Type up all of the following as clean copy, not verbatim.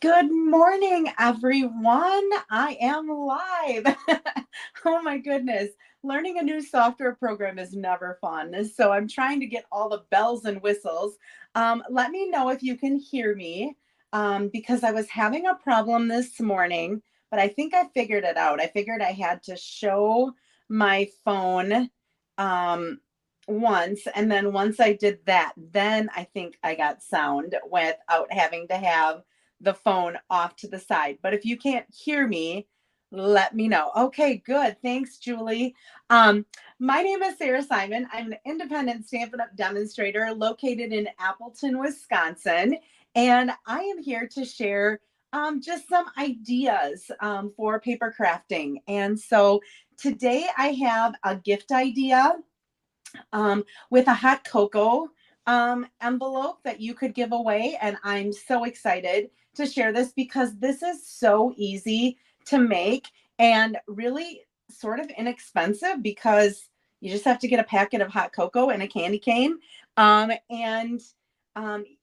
Good morning, everyone. I am live. Oh my goodness. Learning a new software program is never fun. So I'm trying to get all the bells and whistles. Let me know if you can hear me because I was having a problem this morning, but I think I figured it out. I figured I had to show my phone um, once, and then once I did that, then I think I got sound without having to have the phone off to the side. But if you can't hear me, let me know. Okay, good. Thanks, Julie. Um, my name is Sarah Simon. I'm an independent Stampin' Up! Demonstrator located in Appleton, Wisconsin. And I am here to share just some ideas for paper crafting. And so today I have a gift idea with a hot cocoa envelope that you could give away. And I'm so excited to share this because this is so easy to make and really sort of inexpensive because you just have to get a packet of hot cocoa and a candy cane. And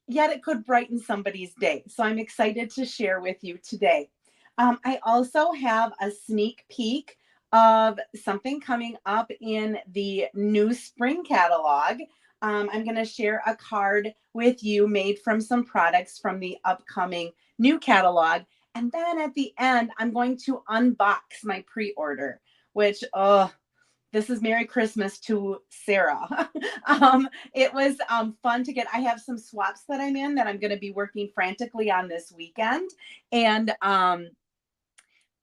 yet it could brighten somebody's day. So I'm excited to share with you today. I also have a sneak peek of something coming up in the new spring catalog. I'm going to share a card with you made from some products from the upcoming new catalog. And then at the end, I'm going to unbox my pre-order, which, this is Merry Christmas to Sarah. It was fun to get. I have some swaps that I'm in that I'm going to be working frantically on this weekend. And I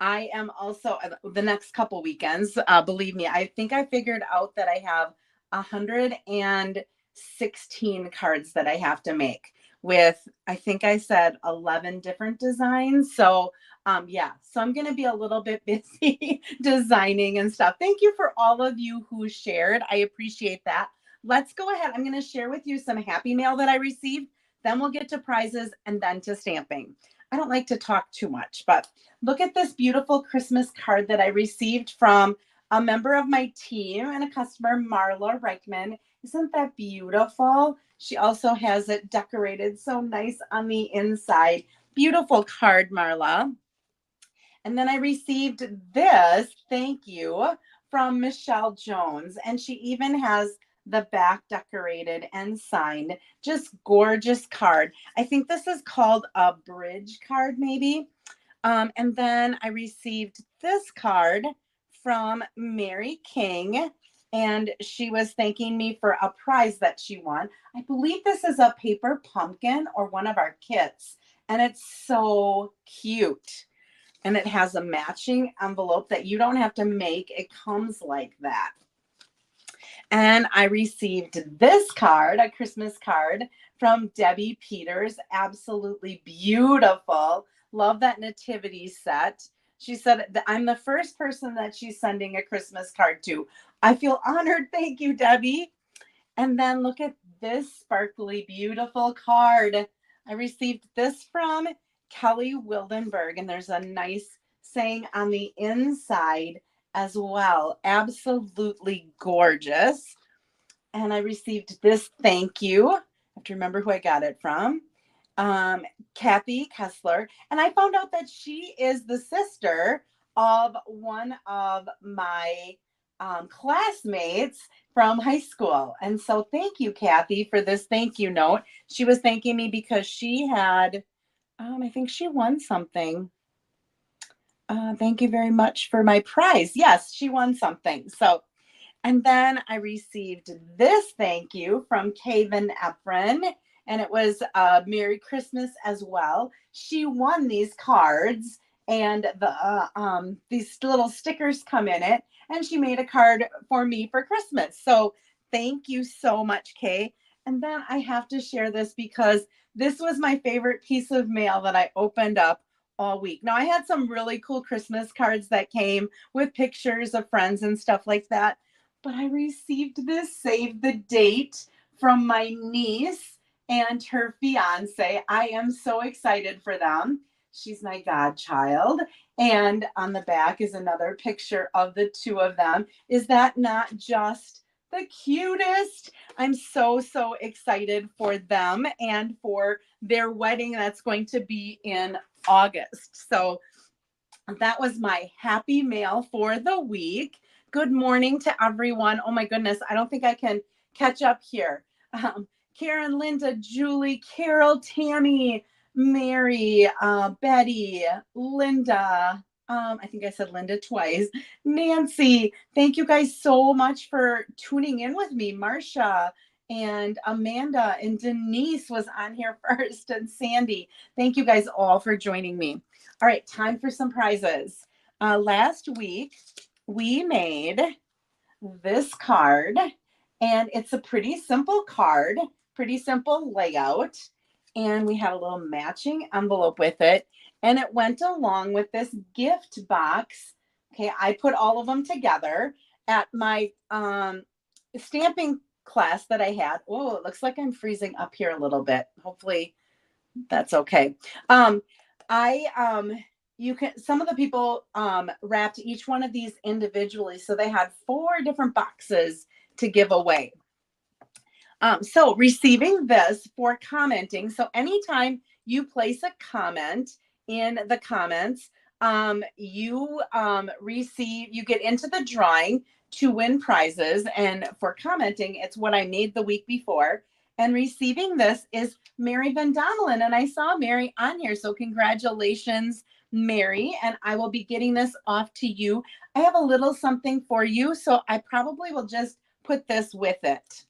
am also the next couple weekends. Believe me, I think I figured out that I have 116 cards that I have to make with, I think I said 11 different designs. So yeah, so I'm going to be a little bit busy designing and stuff. Thank you for all of you who shared. I appreciate that. Let's go ahead. I'm going to share with you some happy mail that I received. Then we'll get to prizes and then to stamping. I don't like to talk too much, but look at this beautiful Christmas card that I received from a member of my team and a customer, Marla Reichman. Isn't that beautiful? She also has it decorated so nice on the inside. Beautiful card, Marla. And then I received this thank you from Michelle Jones. And she even has the back decorated and signed. Just gorgeous card. I think this is called a bridge card, maybe. And then I received this card from Mary King, and she was thanking me for a prize that she won. I believe this is a paper pumpkin or one of our kits, and it's so cute. And it has a matching envelope that you don't have to make. It comes like that. And I received this card, a Christmas card from Debbie Peters. Absolutely beautiful. Love that nativity set. She said that I'm the first person that she's sending a Christmas card to. I feel honored. Thank you, Debbie. And then look at this sparkly, beautiful card. I received this from Kelly Wildenberg, and there's a nice saying on the inside as well. Absolutely gorgeous. And I received this thank you. I have to remember who I got it from. Kathy Kessler. And I found out that she is the sister of one of my classmates from high school. And so thank you, Kathy, for this thank you note. She was thanking me because she had, I think she won something. Thank you very much for my prize. Yes, she won something. So, and then I received this thank you from Kaven Efren, and it was Merry Christmas as well. She won these cards, and these little stickers come in it, and she made a card for me for Christmas. So thank you so much, Kay. And then I have to share this because this was my favorite piece of mail that I opened up all week. Now, I had some really cool Christmas cards that came with pictures of friends and stuff like that, but I received this save the date from my niece and her fiance. I am so excited for them. She's my godchild. And on the back is another picture of the two of them. Is that not just the cutest? I'm so excited for them and for their wedding that's going to be in August. So that was my happy mail for the week. Good morning to everyone. Oh my goodness, I don't think I can catch up here. Karen, Linda, Julie, Carol, Tammy, Mary, Betty, Linda. I think I said Linda twice. Nancy, thank you guys so much for tuning in with me. Marcia and Amanda and Denise was on here first, and Sandy. Thank you guys all for joining me. All right, time for some prizes. Last week, we made this card, and it's a pretty simple card, pretty simple layout. And we had a little matching envelope with it, and it went along with this gift box. Okay, I put all of them together at my stamping class that I had. Oh, it looks like I'm freezing up here a little bit. Hopefully that's okay. I you can some of the people wrapped each one of these individually, so they had 4 different boxes to give away. So receiving this for commenting. So anytime you place a comment in the comments, you you get into the drawing to win prizes. And for commenting, it's what I made the week before. And receiving this is Mary Van Donelen. And I saw Mary on here. So congratulations, Mary. And I will be getting this off to you. I have a little something for you. So I probably will just put this with it.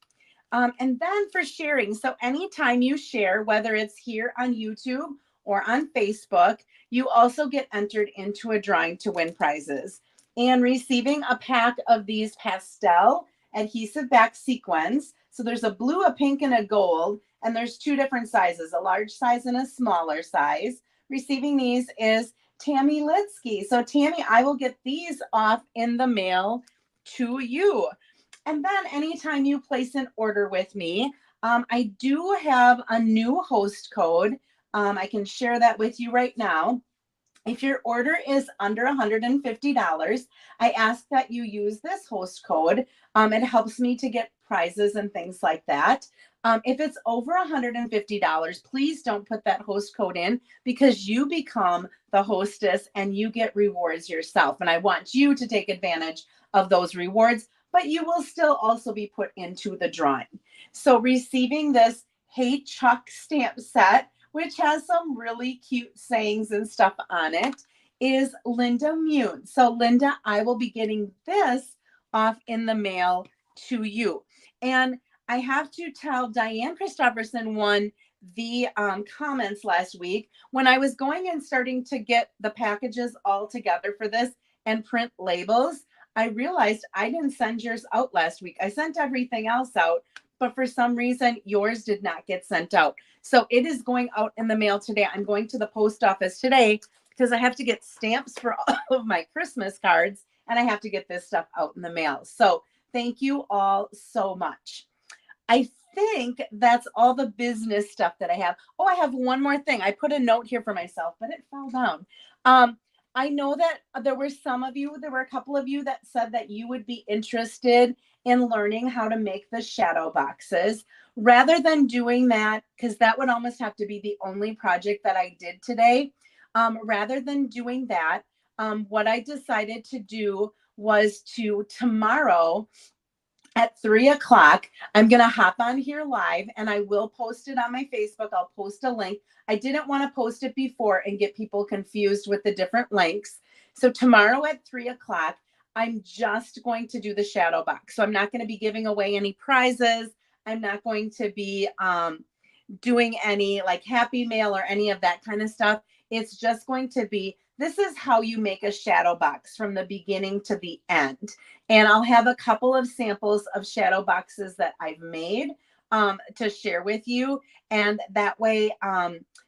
And then for sharing, so anytime you share, whether it's here on YouTube or on Facebook, you also get entered into a drawing to win prizes. And receiving a pack of these pastel adhesive back sequins. So there's a blue, a pink, and a gold, and there's 2 different sizes, a large size and a smaller size. Receiving these is Tammy Litsky. So Tammy, I will get these off in the mail to you. And then anytime you place an order with me, I do have a new host code. I can share that with you right now. If your order is under $150, I ask that you use this host code. It helps me to get prizes and things like that. If it's over $150, please don't put that host code in, because you become the hostess and you get rewards yourself. And I want you to take advantage of those rewards, but you will still also be put into the drawing. So receiving this Hey Chuck stamp set, which has some really cute sayings and stuff on it, is Linda Mune. So Linda, I will be getting this off in the mail to you. And I have to tell, Diane Christopherson won the comments last week. When I was going and starting to get the packages all together for this and print labels, I realized I didn't send yours out last week. I sent everything else out, but for some reason, yours did not get sent out. So it is going out in the mail today. I'm going to the post office today because I have to get stamps for all of my Christmas cards, and I have to get this stuff out in the mail. So thank you all so much. I think that's all the business stuff that I have. Oh, I have one more thing. I put a note here for myself, but it fell down. I know that there were a couple of you that said that you would be interested in learning how to make the shadow boxes. Rather than doing that, because that would almost have to be the only project that I did today, rather than doing that, what I decided to do was tomorrow at 3:00, I'm going to hop on here live, and I will post it on my Facebook. I'll post a link. I didn't want to post it before and get people confused with the different links. So tomorrow at 3:00, I'm just going to do the shadow box. So I'm not going to be giving away any prizes. I'm not going to be doing any like happy mail or any of that kind of stuff. It's just going to be, this is how you make a shadow box from the beginning to the end. And I'll have a couple of samples of shadow boxes that I've made to share with you. And that way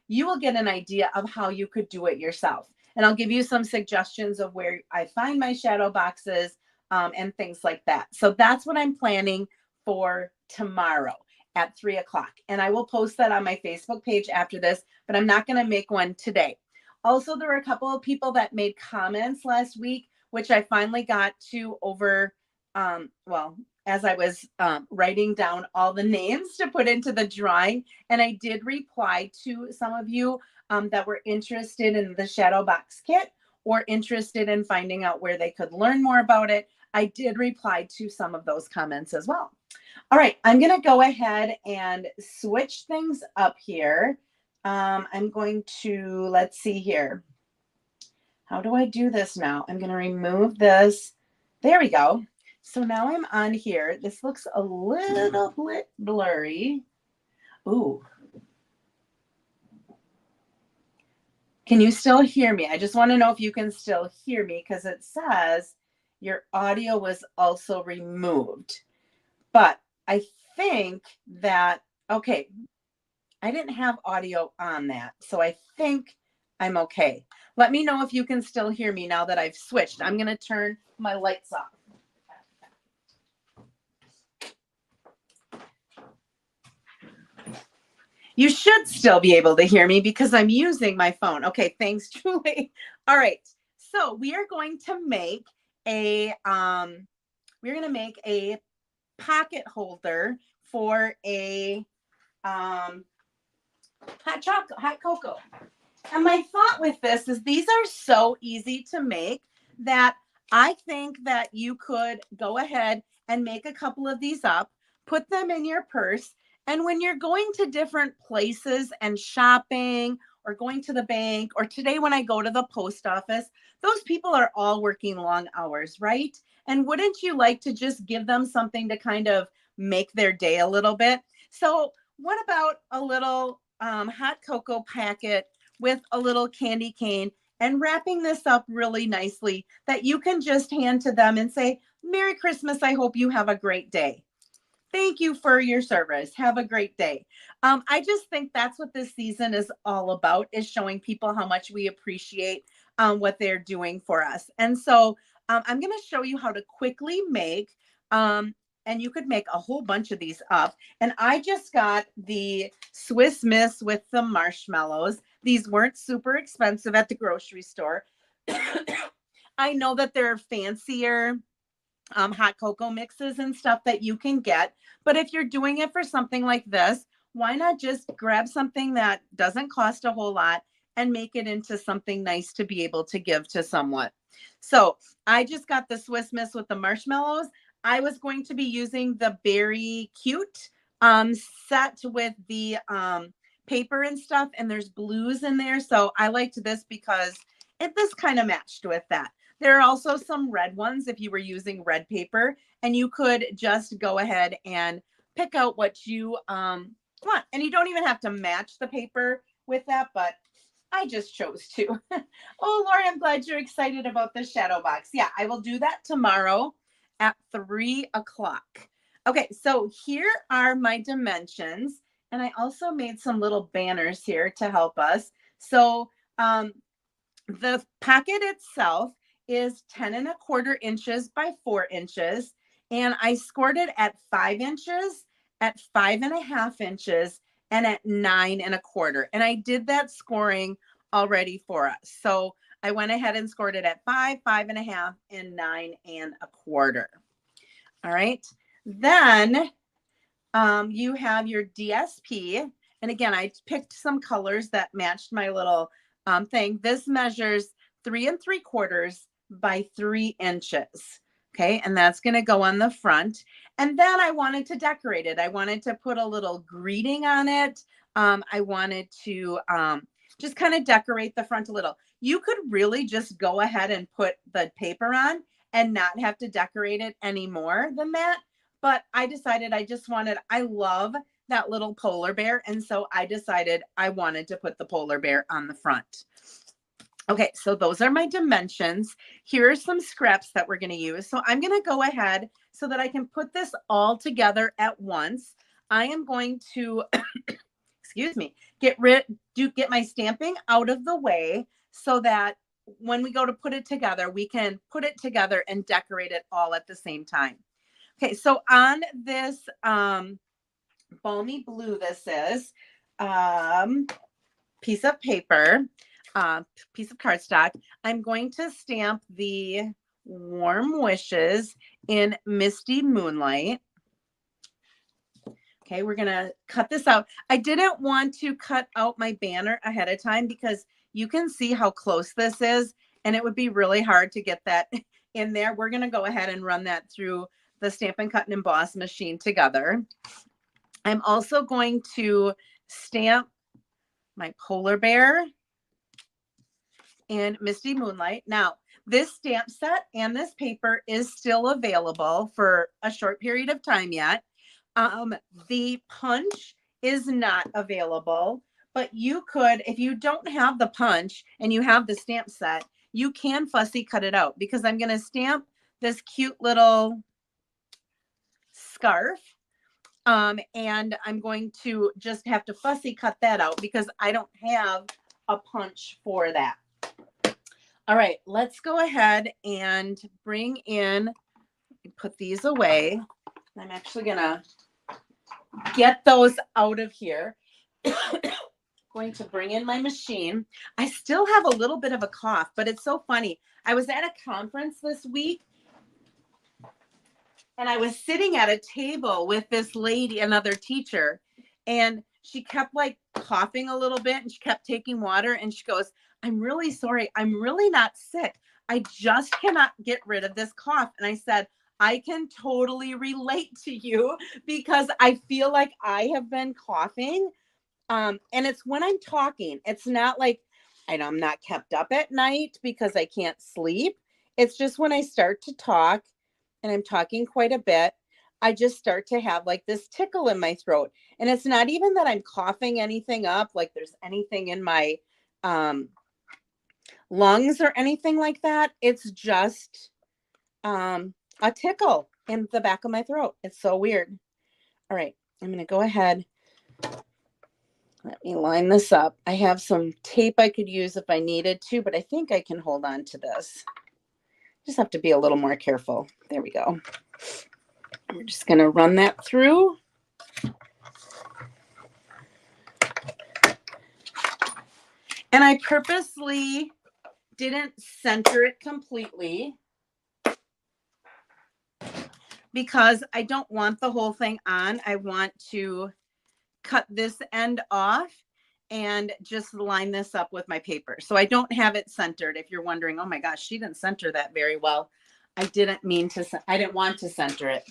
you will get an idea of how you could do it yourself. And I'll give you some suggestions of where I find my shadow boxes and things like that. So that's what I'm planning for tomorrow at 3:00. And I will post that on my Facebook page after this, but I'm not going to make one today. Also, there were a couple of people that made comments last week, which I finally got to over well, as I was writing down all the names to put into the drawing, and I did reply to some of you that were interested in the shadow box kit or interested in finding out where they could learn more about it. I did reply to some of those comments as well. All right, I'm going to go ahead and switch things up here. I'm going to, let's see here. How do I do this now? I'm going to remove this. There we go. So now I'm on here. This looks a little bit blurry. Ooh. Can you still hear me? I just want to know if you can still hear me because it says your audio was also removed. But I think that, okay, I didn't have audio on that. So I think I'm okay. Let me know if you can still hear me now that I've switched. I'm going to turn my lights off. You should still be able to hear me because I'm using my phone. Okay, thanks, Julie. All right. So we are going to make a pocket holder for a hot cocoa. And my thought with this is these are so easy to make that I think that you could go ahead and make a couple of these up, put them in your purse. And when you're going to different places and shopping or going to the bank, or today when I go to the post office, those people are all working long hours, right? And wouldn't you like to just give them something to kind of make their day a little bit? So what about a little hot cocoa packet with a little candy cane and wrapping this up really nicely that you can just hand to them and say, Merry Christmas. I hope you have a great day. Thank you for your service. Have a great day. I just think that's what this season is all about, is showing people how much we appreciate what they're doing for us. And so I'm going to show you how to quickly make, and you could make a whole bunch of these up. And I just got the Swiss Miss with the marshmallows. These weren't super expensive at the grocery store. I know that there are fancier hot cocoa mixes and stuff that you can get. But if you're doing it for something like this, why not just grab something that doesn't cost a whole lot and make it into something nice to be able to give to someone? So I just got the Swiss Miss with the marshmallows. I was going to be using the Berry Cute set with the paper and stuff, and there's blues in there. So I liked this because this kind of matched with that. There are also some red ones if you were using red paper, and you could just go ahead and pick out what you want. And you don't even have to match the paper with that, but I just chose to. Oh, Lori, I'm glad you're excited about the shadow box. Yeah, I will do that tomorrow at 3 o'clock. Okay, so here are my dimensions. And I also made some little banners here to help us. So the pocket itself is 10 1/4 inches by 4 inches. And I scored it at 5 inches, at 5 1/2 inches, and at 9 1/4. And I did that scoring already for us. So I went ahead and scored it at 5, 5 1/2, and 9 1/4. All right. Then you have your DSP. And again, I picked some colors that matched my little thing. This measures 3 3/4 by 3 inches. Okay, and that's going to go on the front. And then I wanted to decorate it. I wanted to put a little greeting on it. I wanted to just kind of decorate the front a little. You could really just go ahead and put the paper on and not have to decorate it any more than that. But I decided I love that little polar bear. And so I decided I wanted to put the polar bear on the front. Okay, so those are my dimensions. Here are some scraps that we're going to use. So I'm going to go ahead so that I can put this all together at once. I am going to, excuse me, get my stamping out of the way so that when we go to put it together, we can put it together and decorate it all at the same time. Okay, so on this balmy blue, this is piece of paper, piece of cardstock, I'm going to stamp the Warm Wishes in Misty Moonlight. Okay, we're going to cut this out. I didn't want to cut out my banner ahead of time because you can see how close this is, and it would be really hard to get that in there. We're going to go ahead and run that through the Stampin' Cut and Emboss machine together. I'm also going to stamp my polar bear in Misty Moonlight. Now, this stamp set and this paper is still available for a short period of time yet. The punch is not available, but you could, if you don't have the punch and you have the stamp set, you can fussy cut it out, because I'm going to stamp this cute little scarf. And I'm going to just have to fussy cut that out because I don't have a punch for that. All right, let's go ahead and bring in, put these away. I'm actually going to get those out of here. Going to bring in my machine. I still have a little bit of a cough, but it's so funny. I was at a conference this week, and I was sitting at a table with this lady, another teacher, and she kept like coughing a little bit, and she kept taking water, and she goes, "I'm really sorry. I'm really not sick. I just cannot get rid of this cough." And I said, "I can totally relate to you because I feel like I have been coughing. And it's when I'm talking. It's not like I'm not kept up at night because I can't sleep. It's just when I start to talk and I'm talking quite a bit, I just start to have like this tickle in my throat. And it's not even that I'm coughing anything up, like there's anything in my lungs or anything like that. It's just a tickle in the back of my throat. It's so weird. All right, I'm going to go ahead. Let me line this up. I have some tape I could use if I needed to, but I think I can hold on to this. Just have to be a little more careful. There we go. We're just going to run that through. And I purposely didn't center it completely because I don't want the whole thing on. I want to cut this end off and just line this up with my paper. So I don't have it centered. If you're wondering, oh my gosh, she didn't center that very well. I didn't want to center it.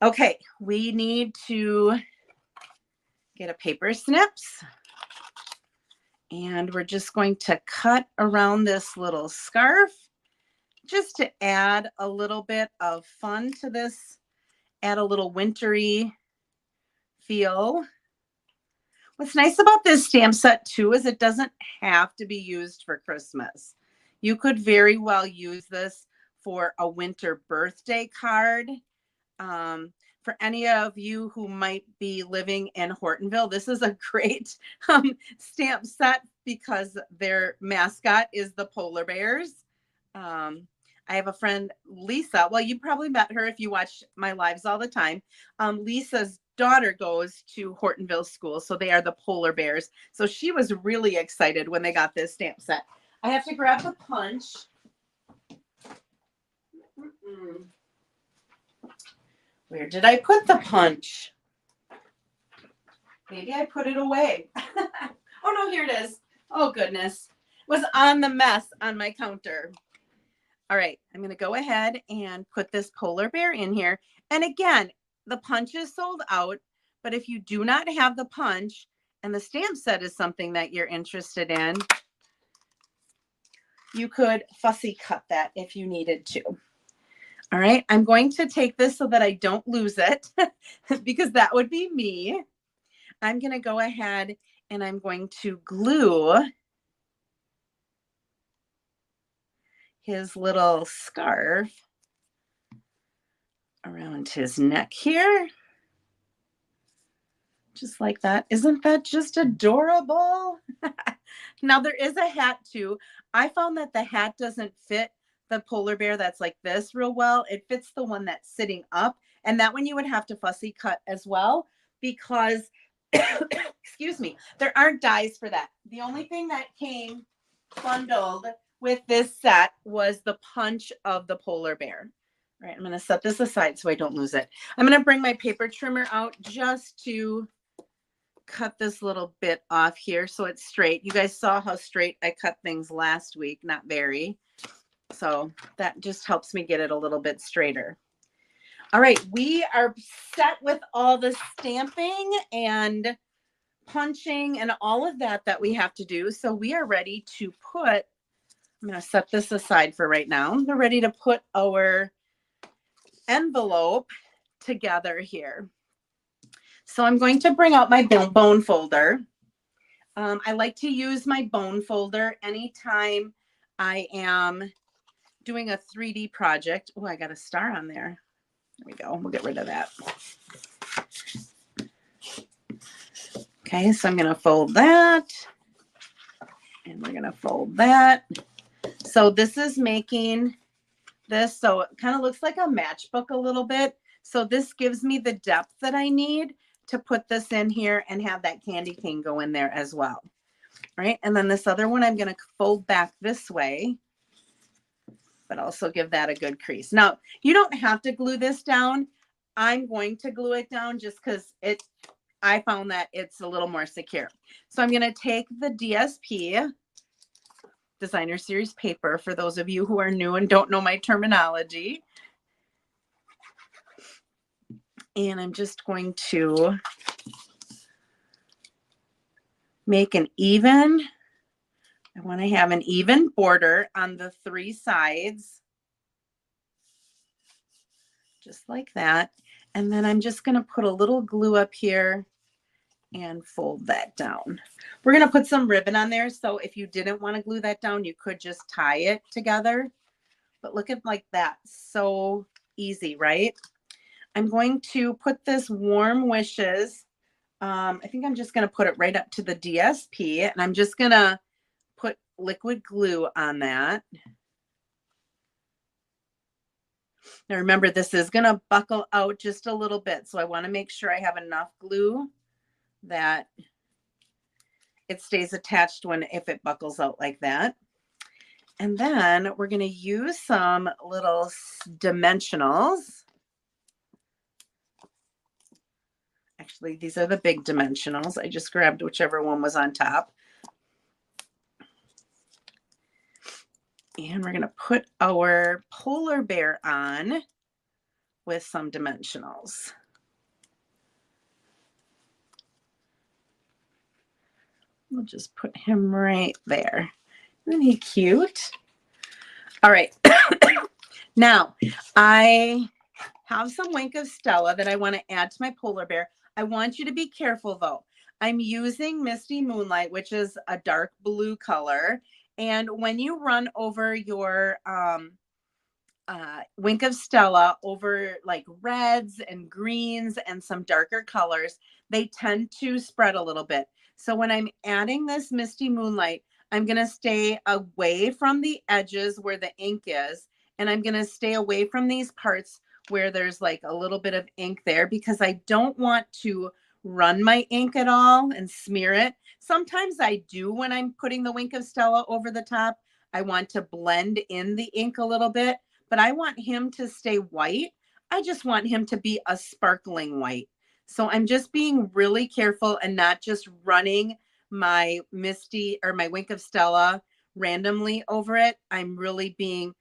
Okay, we need to get a paper snips. And we're just going to cut around this little scarf just to add a little bit of fun to this, add a little wintry feel. What's nice about this stamp set too is it doesn't have to be used for Christmas. You could very well use this for a winter birthday card. For any of you who might be living in Hortonville, this is a great stamp set because their mascot is the polar bears. I have a friend, Lisa. Well, you probably met her if you watch my lives all the time. Lisa's daughter goes to Hortonville School, so they are the polar bears. So she was really excited when they got this stamp set. I have to grab the punch. Where did I put the punch? Maybe I put it away. Oh no, here it is. Oh goodness. It was on the mess on my counter. All right, I'm going to go ahead and put this polar bear in here. And again, the punch is sold out, but if you do not have the punch and the stamp set is something that you're interested in, you could fussy cut that if you needed to. All right, I'm going to take this so that I don't lose it because that would be me. I'm going to go ahead and I'm going to glue his little scarf around his neck here. Just like that. Isn't that just adorable? Now there is a hat too. I found that the hat doesn't fit the polar bear that's like this real well. It fits the one that's sitting up, and that one you would have to fussy cut as well because excuse me, there aren't dies for that. The only thing that came bundled with this set was the punch of the polar bear. All right, I'm going to set this aside so I don't lose it. I'm going to bring my paper trimmer out just to cut this little bit off here so it's straight. You guys saw how straight I cut things last week, not very. So that just helps me get it a little bit straighter. All right, we are set with all the stamping and punching and all of that we have to do. So we are ready to put, I'm going to set this aside for right now. We're ready to put our envelope together here. So I'm going to bring out my bone folder. I like to use my bone folder anytime I am doing a 3D project. Oh, I got a star on there. There we go. We'll get rid of that. Okay, so I'm going to fold that. And we're going to fold that. So this is making this, so it kind of looks like a matchbook a little bit. So this gives me the depth that I need to put this in here and have that candy cane go in there as well. Right, and then this other one I'm going to fold back this way, but also give that a good crease. Now, you don't have to glue this down. I'm going to glue it down just because I found that it's a little more secure. So I'm going to take the DSP, Designer Series paper, for those of you who are new and don't know my terminology. And I'm just going to make an even, I want to have an even border on the 3 sides. Just like that. And then I'm just going to put a little glue up here and fold that down. We're going to put some ribbon on there. So if you didn't want to glue that down, you could just tie it together. But look at like that. So easy, right? I'm going to put this Warm Wishes. I think I'm just going to put it right up to the DSP, and I'm just going to put liquid glue on that. Now remember, this is going to buckle out just a little bit. So I want to make sure I have enough glue that it stays attached if it buckles out like that. And then we're going to use some little dimensionals. Actually, these are the big dimensionals. I just grabbed whichever one was on top. And we're going to put our polar bear on with some dimensionals. We'll just put him right there. Isn't he cute? All right. Now, I have some Wink of Stella that I want to add to my polar bear. I want you to be careful, though. I'm using Misty Moonlight, which is a dark blue color. And when you run over your Wink of Stella over like reds and greens and some darker colors, they tend to spread a little bit. So when I'm adding this Misty Moonlight, I'm going to stay away from the edges where the ink is. And I'm going to stay away from these parts where there's like a little bit of ink there, because I don't want to run my ink at all and smear it. Sometimes I do when I'm putting the Wink of Stella over the top. I want to blend in the ink a little bit, but I want him to stay white. I just want him to be a sparkling white. So I'm just being really careful and not just running my Misty or my Wink of Stella randomly over it. I'm really being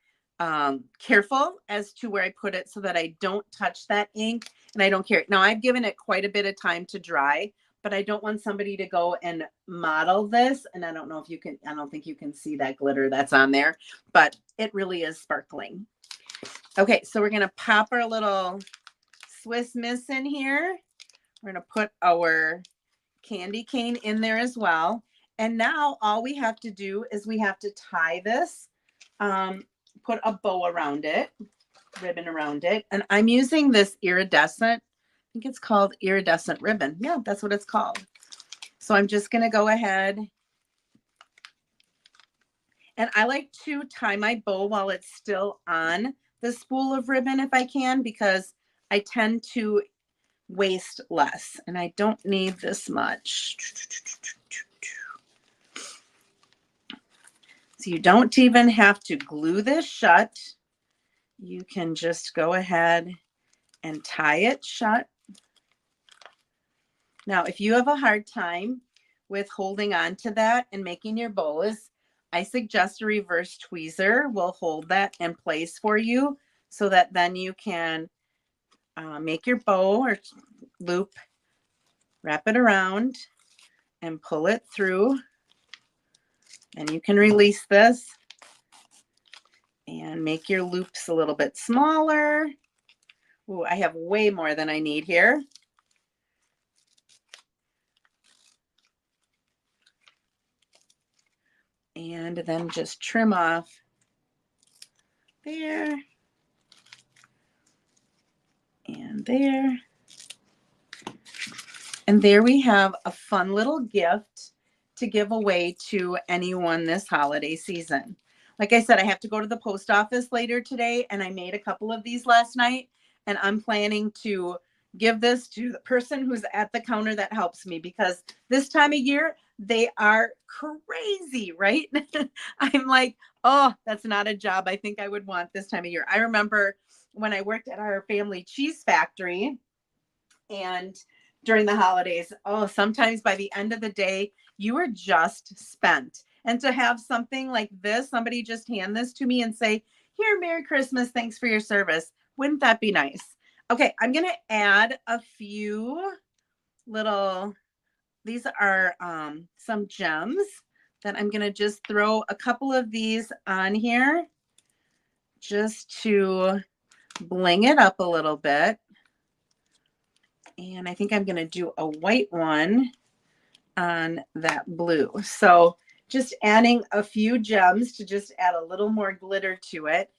careful as to where I put it so that I don't touch that ink and I don't care. Now I've given it quite a bit of time to dry, but I don't want somebody to go and model this. And I don't know if you can, I don't think you can see that glitter that's on there, but it really is sparkling. Okay, so we're going to pop our little Swiss Miss in here. We're going to put our candy cane in there as well. And now all we have to do is we have to tie this, put a bow around it, ribbon around it. And I'm using this iridescent, I think it's called iridescent ribbon. Yeah, that's what it's called. So I'm just going to go ahead. And I like to tie my bow while it's still on the spool of ribbon if I can, because I tend to waste less and I don't need this much. So So you don't even have to glue this shut. You can just go ahead and tie it shut. Now, if you have a hard time with holding on to that and making your bows, I suggest a reverse tweezer will hold that in place for you so that then you can make your bow or loop, wrap it around and pull it through. And you can release this and make your loops a little bit smaller. Ooh, I have way more than I need here. And then just trim off there and there. And there we have a fun little gift to give away to anyone this holiday season. Like I said, I have to go to the post office later today, and I made a couple of these last night, and I'm planning to give this to the person who's at the counter that helps me, because this time of year, they are crazy, right? I'm like, oh, that's not a job I think I would want this time of year. I remember when I worked at our family cheese factory and during the holidays, oh, sometimes by the end of the day, you were just spent. And to have something like this, somebody just hand this to me and say, here, Merry Christmas, thanks for your service. Wouldn't that be nice? Okay, I'm going to add a few little, these are some gems that I'm going to just throw a couple of these on here just to bling it up a little bit. And I think I'm going to do a white one on that blue. So just adding a few gems to just add a little more glitter to it.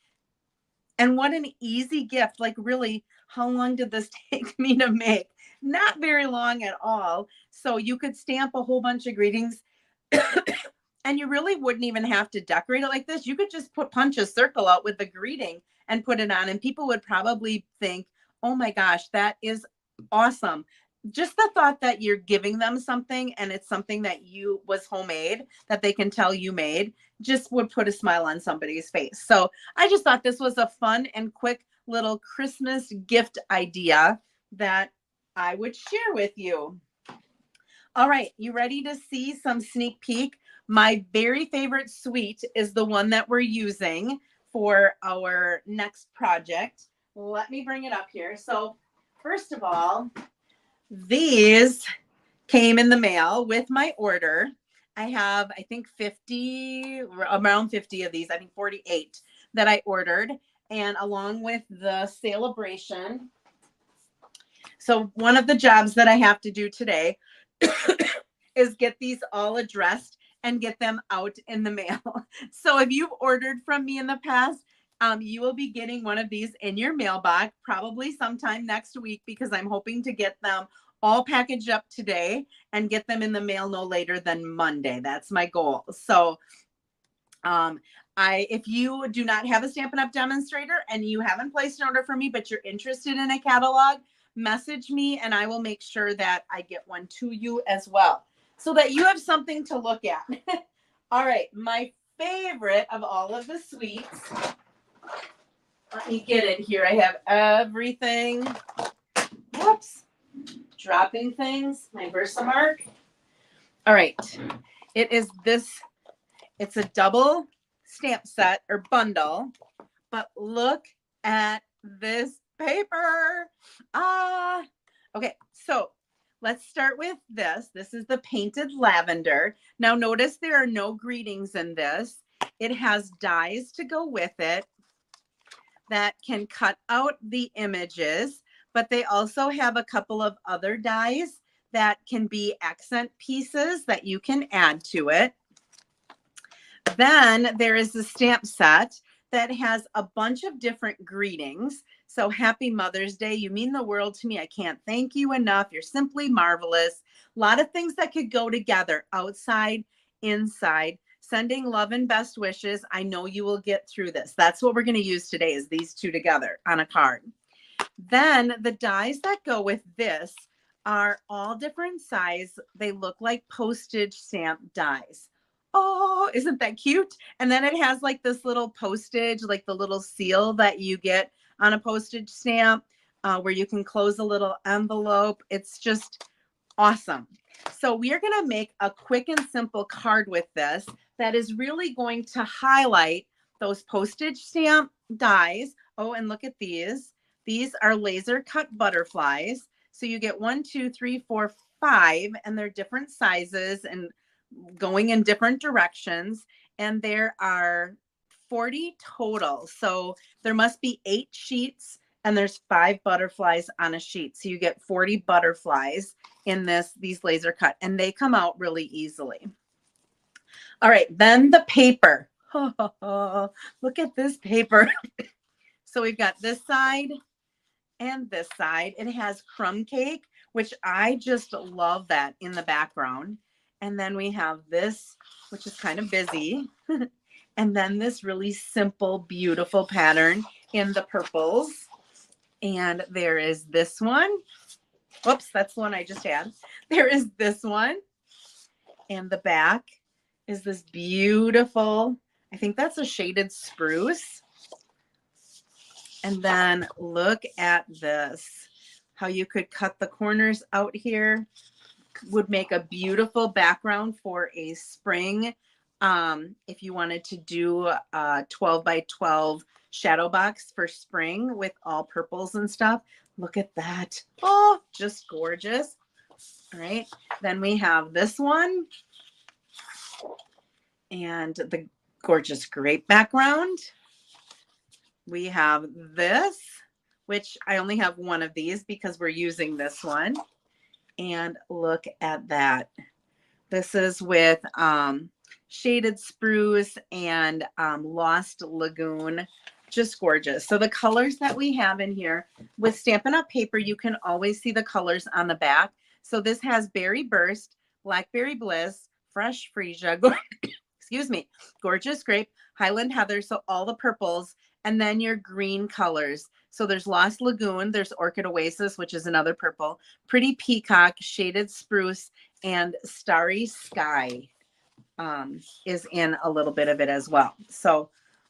And what an easy gift. Like, really, how long did this take me to make? Not very long at all. So you could stamp a whole bunch of greetings and you really wouldn't even have to decorate it like this. You could just punch a circle out with the greeting and put it on, and people would probably think, oh my gosh, that is awesome. Just the thought that you're giving them something and it's something that you was homemade, that they can tell you made, just would put a smile on somebody's face. So I just thought this was a fun and quick little Christmas gift idea that I would share with you. All right, you ready to see some sneak peek? My very favorite suite is the one that we're using for our next project. Let me bring it up here. So first of all, these came in the mail with my order. I have, I think, around 50 of these, I think 48 that I ordered, and along with the celebration. So one of the jobs that I have to do today is get these all addressed and get them out in the mail. So if you've ordered from me in the past, you will be getting one of these in your mailbox probably sometime next week, because I'm hoping to get them all packaged up today and get them in the mail no later than Monday. That's my goal. So if you do not have a Stampin' Up! Demonstrator and you haven't placed an order for me, but you're interested in a catalog, message me and I will make sure that I get one to you as well, so that you have something to look at. All right, my favorite of all of the sweets. Let me get it here. I have everything. Whoops. Dropping things. My Versamark. All right. It is this. It's a double stamp set or bundle. But look at this paper. Okay. So let's start with this. This is the painted lavender. Now notice there are no greetings in this. It has dies to go with it that can cut out the images, but they also have a couple of other dies that can be accent pieces that you can add to it. Then there is the stamp set that has a bunch of different greetings. So happy Mother's Day. You mean the world to me. I can't thank you enough. You're simply marvelous. A lot of things that could go together, outside, inside. Sending love and best wishes. I know you will get through this. That's what we're going to use today, is these two together on a card. Then the dies that go with this are all different size. They look like postage stamp dies. Oh, isn't that cute? And then it has like this little postage, like the little seal that you get on a postage stamp, where you can close a little envelope. It's just awesome. So we are going to make a quick and simple card with this that is really going to highlight those postage stamp dies. Oh, and look at these. These are laser cut butterflies. So you get 1, 2, 3, 4, 5, and they're different sizes and going in different directions. And there are 40 total. So there must be 8 sheets and there's 5 butterflies on a sheet. So you get 40 butterflies in these laser cut, and they come out really easily. All right, then the paper. Look at this paper. So we've got this side and this side. It has crumb cake, which I just love that in the background. And then we have this, which is kind of busy. And then this really simple, beautiful pattern in the purples. And there is this one. Whoops, that's the one I just had. There is this one. And the back is this beautiful, I think that's a shaded spruce. And then look at this, how you could cut the corners out here. Would make a beautiful background for a spring. If you wanted to do a 12 by 12 shadow box for spring with all purples and stuff. Look at that. Oh, just gorgeous. All right. Then we have this one and the gorgeous grape background. We have this, which I only have one of these because we're using this one. And look at that. This is with shaded spruce and Lost Lagoon. Just gorgeous. So the colors that we have in here with Stampin' Up! Paper, you can always see the colors on the back. So this has Berry Burst, Blackberry Bliss, Fresh Freesia, excuse me, Gorgeous Grape, Highland Heather, so all the purples, and then your green colors. So there's Lost Lagoon, there's Orchid Oasis, which is another purple, Pretty Peacock, Shaded Spruce, and Starry Sky is in a little bit of it as well. So,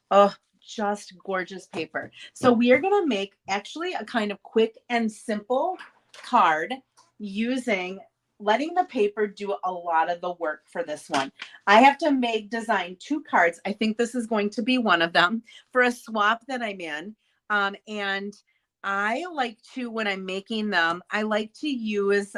oh, just gorgeous paper. So we are going to make actually a kind of quick and simple card using letting the paper do a lot of the work for this one. I have to design 2 cards. I think this is going to be one of them for a swap that I'm in. And I like to, when I'm making them, I like to use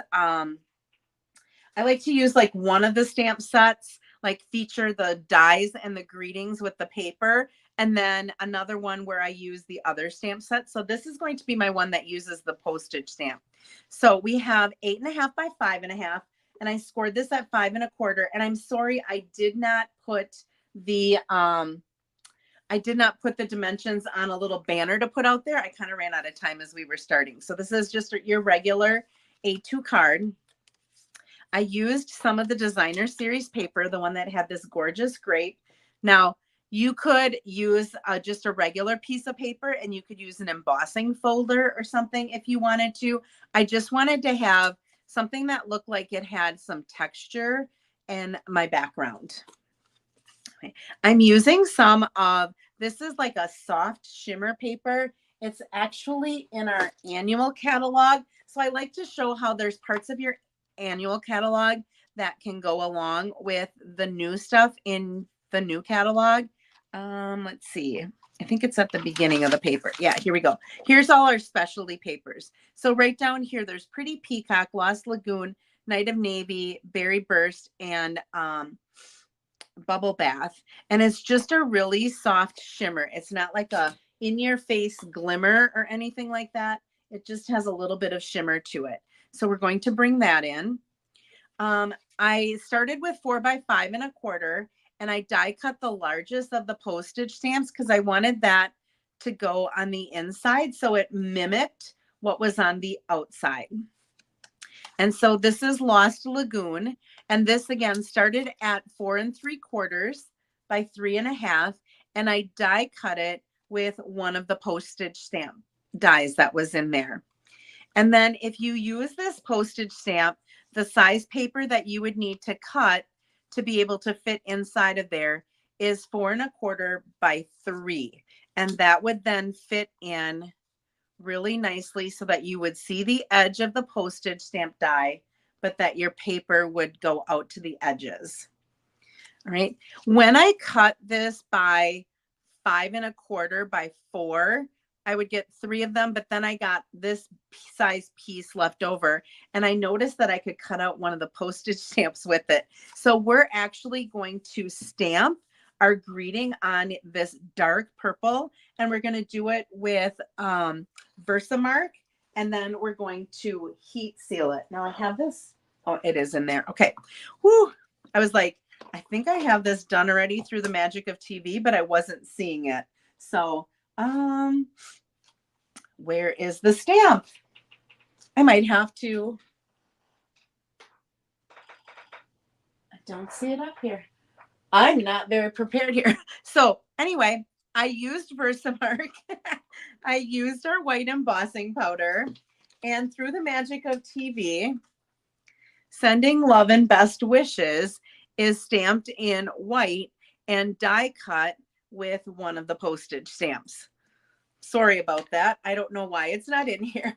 like one of the stamp sets, like feature the dies and the greetings with the paper, and then another one where I use the other stamp set. So this is going to be my one that uses the postage stamp. So we have 8.5 by 5.5, and I scored this at 5 1/4. And I'm sorry, I did not put the dimensions on a little banner to put out there. I kind of ran out of time as we were starting. So this is just your regular A2 card. I used some of the designer series paper, the one that had this gorgeous grape. Now, you could use just a regular piece of paper, and you could use an embossing folder or something if you wanted to. I just wanted to have something that looked like it had some texture in my background. Okay. I'm using some of, this is like a soft shimmer paper. It's actually in our annual catalog. So I like to show how there's parts of your annual catalog that can go along with the new stuff in the new catalog. Let's see. I think it's at the beginning of the paper. Yeah, here we go. Here's all our specialty papers. So right down here, there's Pretty Peacock, Lost Lagoon, Night of Navy, Berry Burst, and Bubble Bath. And it's just a really soft shimmer. It's not like a in-your-face glimmer or anything like that. It just has a little bit of shimmer to it. So we're going to bring that in. I started with 4 by 5 1/4, and I die cut the largest of the postage stamps because I wanted that to go on the inside so it mimicked what was on the outside. And so this is Lost Lagoon, and this again started at 4 3/4 by 3 1/2, and I die cut it with one of the postage stamp dies that was in there. And then if you use this postage stamp, the size paper that you would need to cut to be able to fit inside of there is 4¼ by 3. And that would then fit in really nicely so that you would see the edge of the postage stamp die, but that your paper would go out to the edges. All right. When I cut this by 5¼ by 4, I would get 3 of them, but then I got this size piece left over, and I noticed that I could cut out one of the postage stamps with it. So we're actually going to stamp our greeting on this dark purple, and we're going to do it with Versamark, and then we're going to heat seal it. Now I have this. Oh, it is in there. Okay. Whew. I was like, I think I have this done already through the magic of TV, but I wasn't seeing it. So, where is the stamp? I might have to. I don't see it up here. I'm not very prepared here. So anyway, I used Versamark. I used our white embossing powder, and through the magic of TV, Sending Love and Best Wishes is stamped in white and die cut with one of the postage stamps. Sorry about that. I don't know why it's not in here,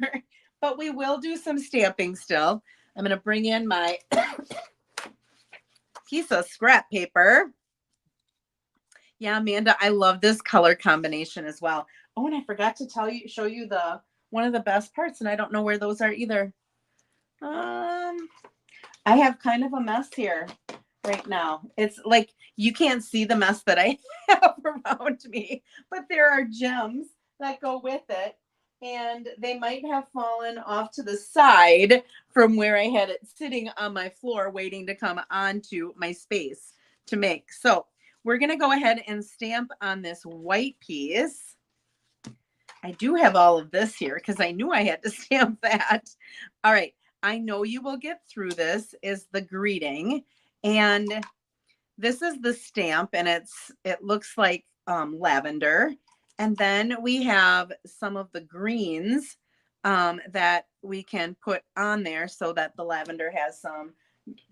but we will do some stamping still. I'm going to bring in my piece of scrap paper. Yeah, Amanda, I love this color combination as well. Oh, and I forgot to show you one of the best parts, and I don't know where those are either. I have kind of a mess here right now. It's like you can't see the mess that I have around me, but there are gems that go with it, and they might have fallen off to the side from where I had it sitting on my floor waiting to come onto my space to make. So we're going to go ahead and stamp on this white piece. I do have all of this here because I knew I had to stamp that. All right. I know you will get through this is the greeting, and this is the stamp, and it looks like lavender, and then we have some of the greens that we can put on there so that the lavender has some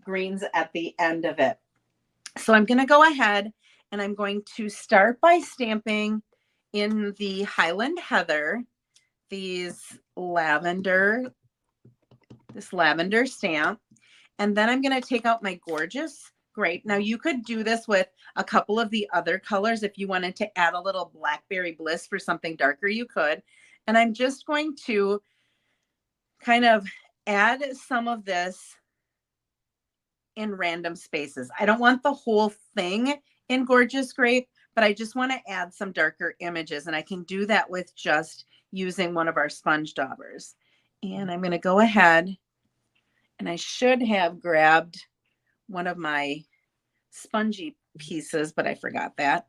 greens at the end of it. So I'm going to go ahead and I'm going to start by stamping in the Highland Heather this lavender stamp, and then I'm going to take out my Gorgeous Grape. Now you could do this with a couple of the other colors. If you wanted to add a little Blackberry Bliss for something darker, you could. And I'm just going to kind of add some of this in random spaces. I don't want the whole thing in Gorgeous Grape, but I just want to add some darker images, and I can do that with just using one of our sponge daubers. And I'm going to go ahead, and I should have grabbed one of my spongy pieces, but I forgot that.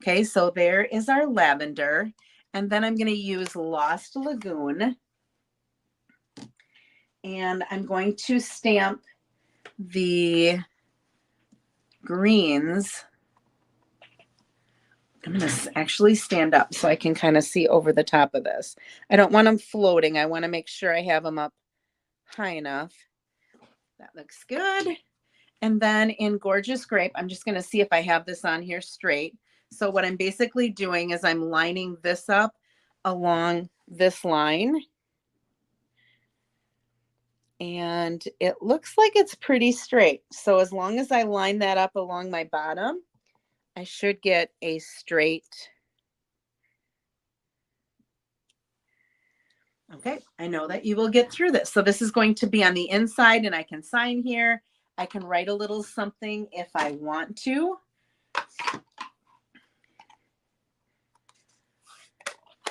Okay, so there is our lavender, and then I'm going to use Lost Lagoon, and I'm going to stamp the greens. I'm going to actually stand up so I can kind of see over the top of this. I don't want them floating. I want to make sure I have them up high enough. That looks good. And then in Gorgeous Grape, I'm just going to see if I have this on here straight. So what I'm basically doing is I'm lining this up along this line. And it looks like it's pretty straight. So as long as I line that up along my bottom, I should get a straight. Okay, I know that you will get through this. So this is going to be on the inside, and I can sign here. I can write a little something if I want to.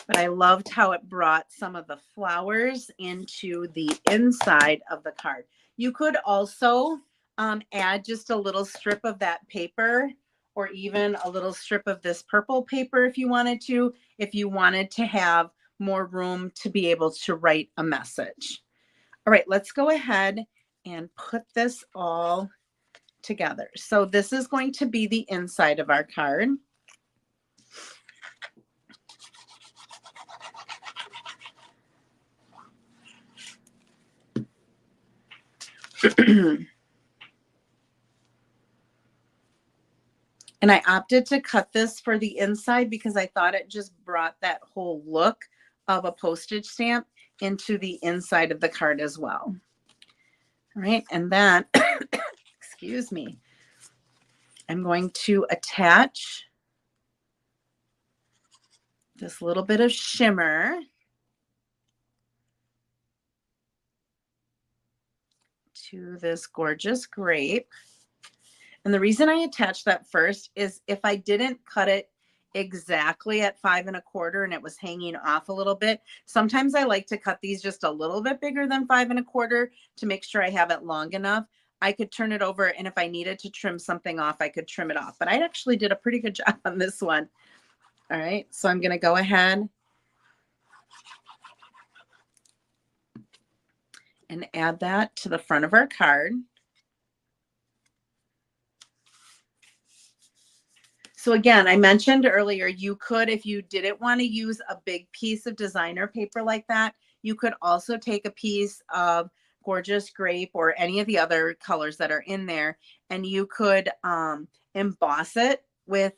But I loved how it brought some of the flowers into the inside of the card. You could also add just a little strip of that paper, or even a little strip of this purple paper if you wanted to have more room to be able to write a message. All right, let's go ahead and put this all together. So this is going to be the inside of our card. And I opted to cut this for the inside because I thought it just brought that whole look of a postage stamp into the inside of the card as well. All right, and then, excuse me, I'm going to attach this little bit of shimmer to this gorgeous grape. And the reason I attached that first is if I didn't cut it exactly at 5 1/4 and it was hanging off a little bit, sometimes I like to cut these just a little bit bigger than 5 1/4 to make sure I have it long enough. I could turn it over, and if I needed to trim something off, I could trim it off. But I actually did a pretty good job on this one. All right, so I'm going to go ahead and add that to the front of our card. So again, I mentioned earlier, you could, if you didn't want to use a big piece of designer paper like that, you could also take a piece of gorgeous grape or any of the other colors that are in there, and you could emboss it with,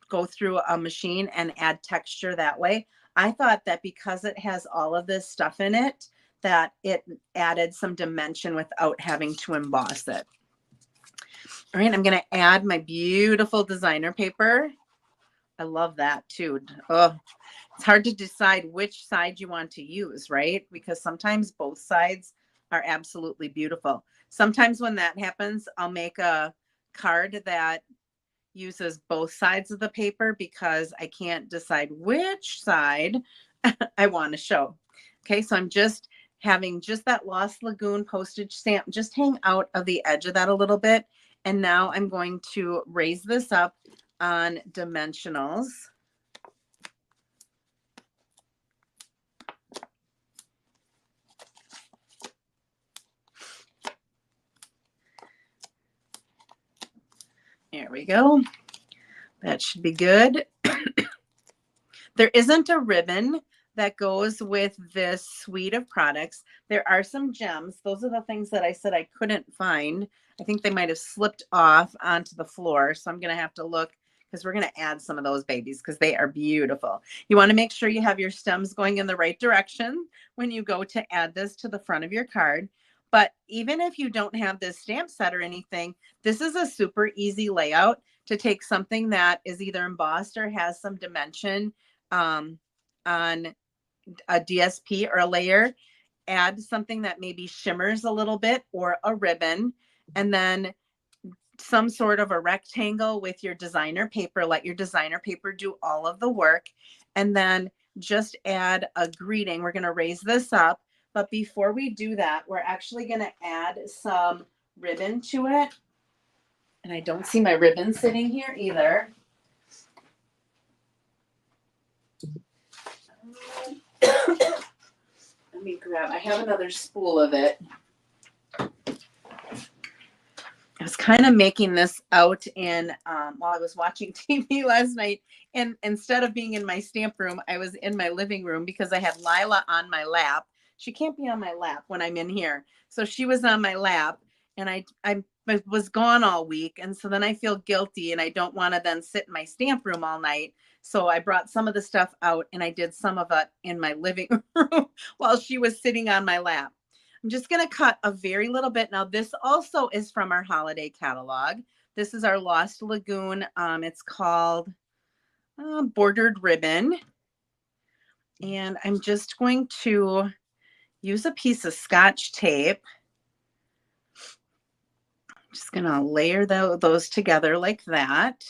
go through a machine and add texture that way. I thought that because it has all of this stuff in it, that it added some dimension without having to emboss it. All right, I'm going to add my beautiful designer paper. I love that too. Oh, it's hard to decide which side you want to use, right? Because sometimes both sides are absolutely beautiful. Sometimes when that happens, I'll make a card that uses both sides of the paper because I can't decide which side I want to show. Okay, so I'm just having just that Lost Lagoon postage stamp just hang out of the edge of that a little bit. And now I'm going to raise this up on dimensionals. There we go. That should be good. There isn't a ribbon that goes with this suite of products. There are some gems. Those are the things that I said I couldn't find. I think they might have slipped off onto the floor. So I'm going to have to look because we're going to add some of those babies because they are beautiful. You want to make sure you have your stems going in the right direction when you go to add this to the front of your card. But even if you don't have this stamp set or anything, this is a super easy layout to take something that is either embossed or has some dimension on a DSP or a layer, add something that maybe shimmers a little bit or a ribbon, and then some sort of a rectangle with your designer paper. Let your designer paper do all of the work, and then just add a greeting. We're going to raise this up, but before we do that, we're actually going to add some ribbon to it. And I don't see my ribbon sitting here either. Let me grab, I have another spool of it. I was kind of making this out in, while I was watching TV last night. And instead of being in my stamp room, I was in my living room because I had Lila on my lap. She can't be on my lap when I'm in here. So she was on my lap, and I was gone all week. And so then I feel guilty and I don't want to then sit in my stamp room all night. So I brought some of the stuff out and I did some of it in my living room while she was sitting on my lap. I'm just going to cut a very little bit. Now, this also is from our holiday catalog. This is our Lost Lagoon. It's called Bordered Ribbon. And I'm just going to use a piece of Scotch tape. I'm just going to layer those together like that.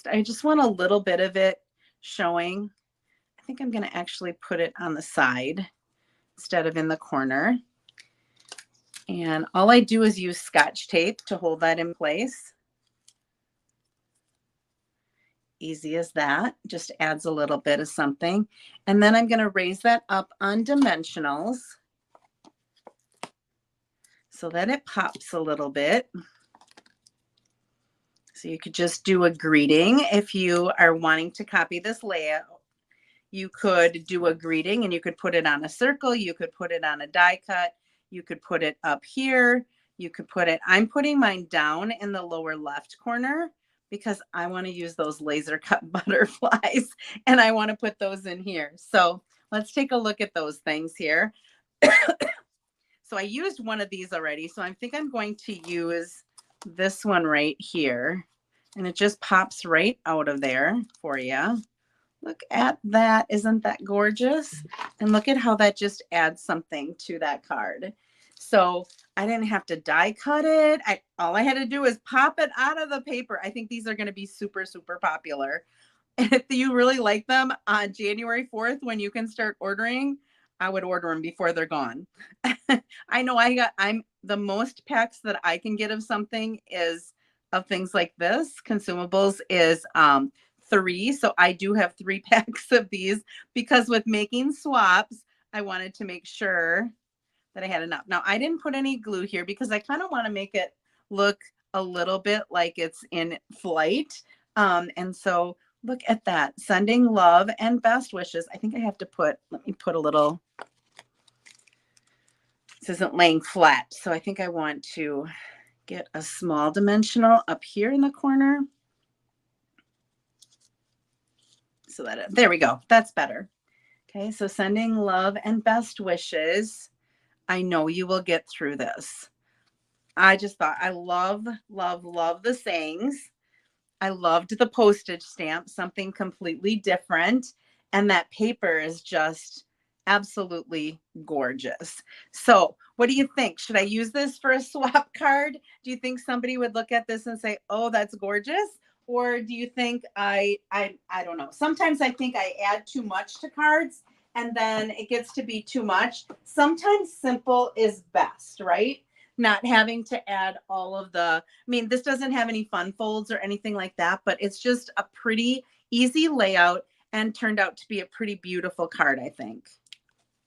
I just want a little bit of it showing. I think I'm going to actually put it on the side instead of in the corner. And all I do is use Scotch tape to hold that in place. Easy as that. Just adds a little bit of something. And then I'm going to raise that up on dimensionals so that it pops a little bit. So you could just do a greeting. If you are wanting to copy this layout, you could do a greeting and you could put it on a circle. You could put it on a die cut. You could put it up here. you could put it. I'm putting mine down in the lower left corner because I want to use those laser cut butterflies and I want to put those in here. So let's take a look at those things here. So I used one of these already. So I think I'm going to use this one right here. And it just pops right out of there for you. Look at that. Isn't that gorgeous? And look at how that just adds something to that card. So I didn't have to die cut it. All I had to do is pop it out of the paper. I think these are going to be super, super popular. And if you really like them on January 4th, when you can start ordering, I would order them before they're gone. I know I'm the most packs that I can get of something is of things like this. Consumables is 3. So I do have 3 packs of these because with making swaps, I wanted to make sure that I had enough. Now I didn't put any glue here because I kind of want to make it look a little bit like it's in flight. And so look at that. Sending love and best wishes. I think I have to let me put a little, this isn't laying flat. So I think I want to get a small dimensional up here in the corner. So that, there we go. That's better. Okay. So sending love and best wishes. I know you will get through this. I just thought I love, love, love the sayings. I loved the postage stamp, something completely different. And that paper is just absolutely gorgeous. So what do you think? Should I use this for a swap card? Do you think somebody would look at this and say, oh, that's gorgeous? Or do you think I don't know. Sometimes I think I add too much to cards and then it gets to be too much. Sometimes simple is best, right? Not having to add all of the, I mean, this doesn't have any fun folds or anything like that, but it's just a pretty easy layout and turned out to be a pretty beautiful card, I think.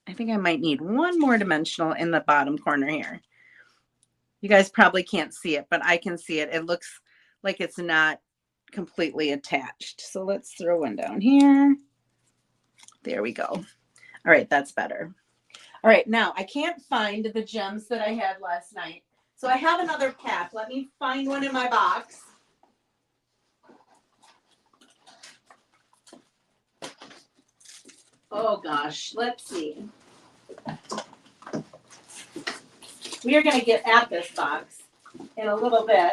I think I might need one more dimensional in the bottom corner here. You guys probably can't see it, but I can see it. It looks like it's not completely attached. So let's throw one down here. There we go. All right, that's better. All right, now I can't find the gems that I had last night. So I have another pack. Let me find one in my box. Oh gosh, let's see. We are going to get at this box in a little bit.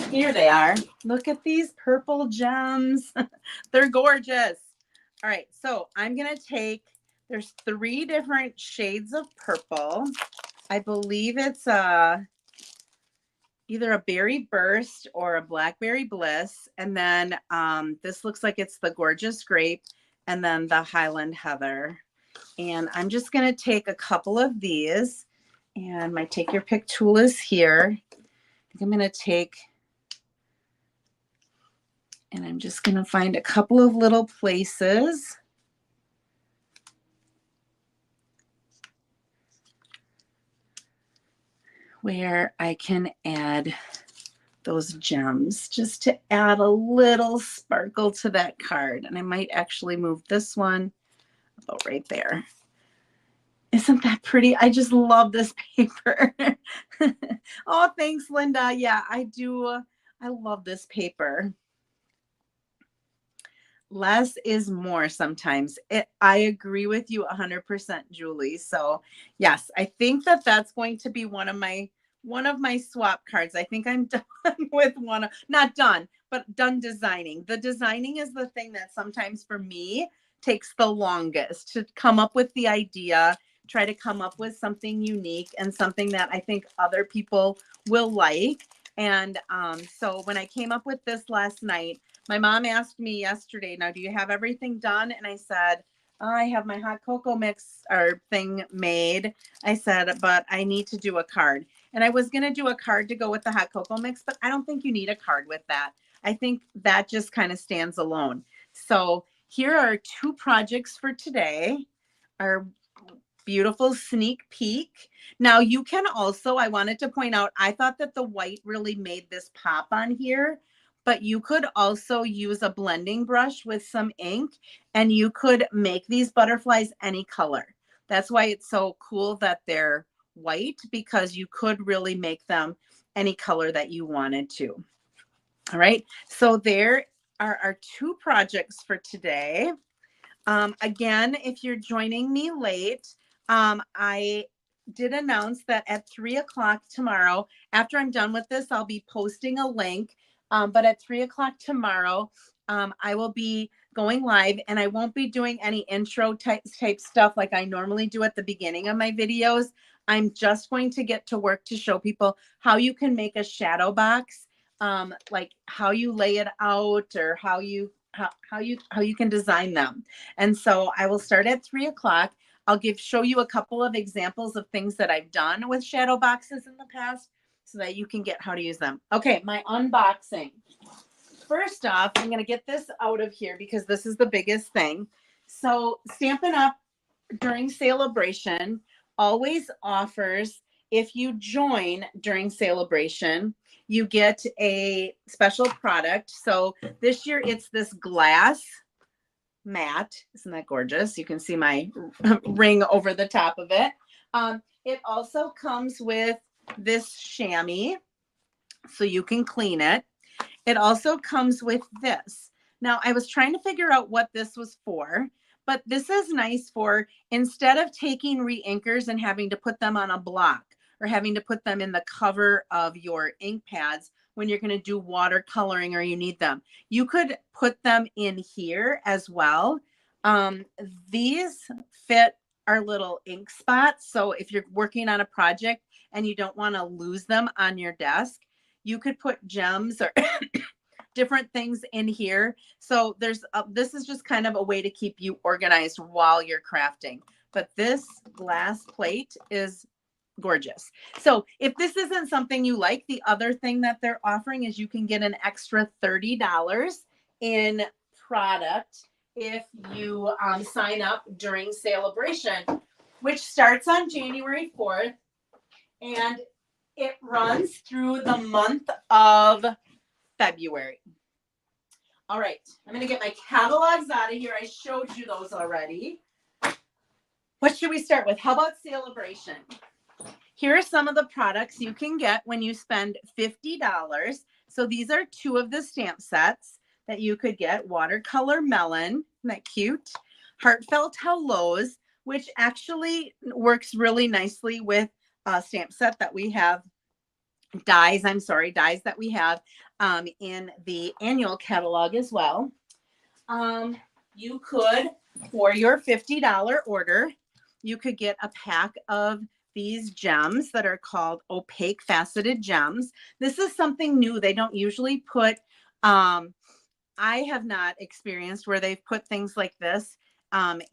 Here they are. Look at these purple gems. They're gorgeous. All right, so I'm going to take, there's 3 different shades of purple. I believe it's either a berry burst or a blackberry bliss. And then this looks like it's the gorgeous grape and then the Highland heather. And I'm just going to take a couple of these and my take your pick tool is here. I think I'm going to take, and I'm just going to find a couple of little places. Where I can add those gems just to add a little sparkle to that card. And I might actually move this one about right there. Isn't that pretty? I just love this paper. Oh, thanks, Linda. Yeah, I do. I love this paper. Less is more sometimes. I agree with you 100%, Julie. So yes, I think that that's going to be one of my swap cards. I think I'm done with not done, but done designing. The designing is the thing that sometimes for me takes the longest to come up with the idea, try to come up with something unique and something that I think other people will like. And so when I came up with this last night, my mom asked me yesterday, now, do you have everything done? And I said, I have my hot cocoa mix or thing made. I said, but I need to do a card. And I was going to do a card to go with the hot cocoa mix, but I don't think you need a card with that. I think that just kind of stands alone. So here are 2 projects for today. Our beautiful sneak peek. Now you can also, I wanted to point out, I thought that the white really made this pop on here. But you could also use a blending brush with some ink and you could make these butterflies any color. That's why it's so cool that they're white because you could really make them any color that you wanted to. All right, so there are our 2 projects for today. Again, if you're joining me late, I did announce that at 3 o'clock tomorrow, after I'm done with this, I'll be posting a link. But at 3 o'clock tomorrow, I will be going live, and I won't be doing any intro type stuff like I normally do at the beginning of my videos. I'm just going to get to work to show people how you can make a shadow box, like how you lay it out, or how you can design them. And so I will start at 3 o'clock. I'll show you a couple of examples of things that I've done with shadow boxes in the past so that you can get how to use them. Okay, my unboxing. First off, I'm going to get this out of here because this is the biggest thing. So Stampin' Up! During Celebration always offers, if you join during Celebration, you get a special product. So this year it's this glass mat. Isn't that gorgeous? You can see my ring over the top of it. It also comes with this chamois, so you can clean it. It also comes with this. Now, I was trying to figure out what this was for, but this is nice for, instead of taking re-inkers and having to put them on a block or having to put them in the cover of your ink pads when you're going to do watercoloring or you need them, you could put them in here as well. These fit our little ink spots. So if you're working on a project and you don't want to lose them on your desk, you could put gems or different things in here. So this is just kind of a way to keep you organized while you're crafting. But this glass plate is gorgeous. So if this isn't something you like, the other thing that they're offering is you can get an extra $30 in product if you sign up during Celebration, which starts on January 4th. And it runs through the month of February. All right, I'm going to get my catalogs out of here. I showed you those already. What should we start with? How about Celebration? Here are some of the products you can get when you spend $50. So these are 2 of the stamp sets that you could get. Watercolor Melon, isn't that cute? Heartfelt Hellos, which actually works really nicely with a stamp set that we have. Dies that we have in the annual catalog as well. You could, for your $50 order, you could get a pack of these gems that are called opaque faceted gems. This is something new. They don't usually put, I have not experienced where they've put things like this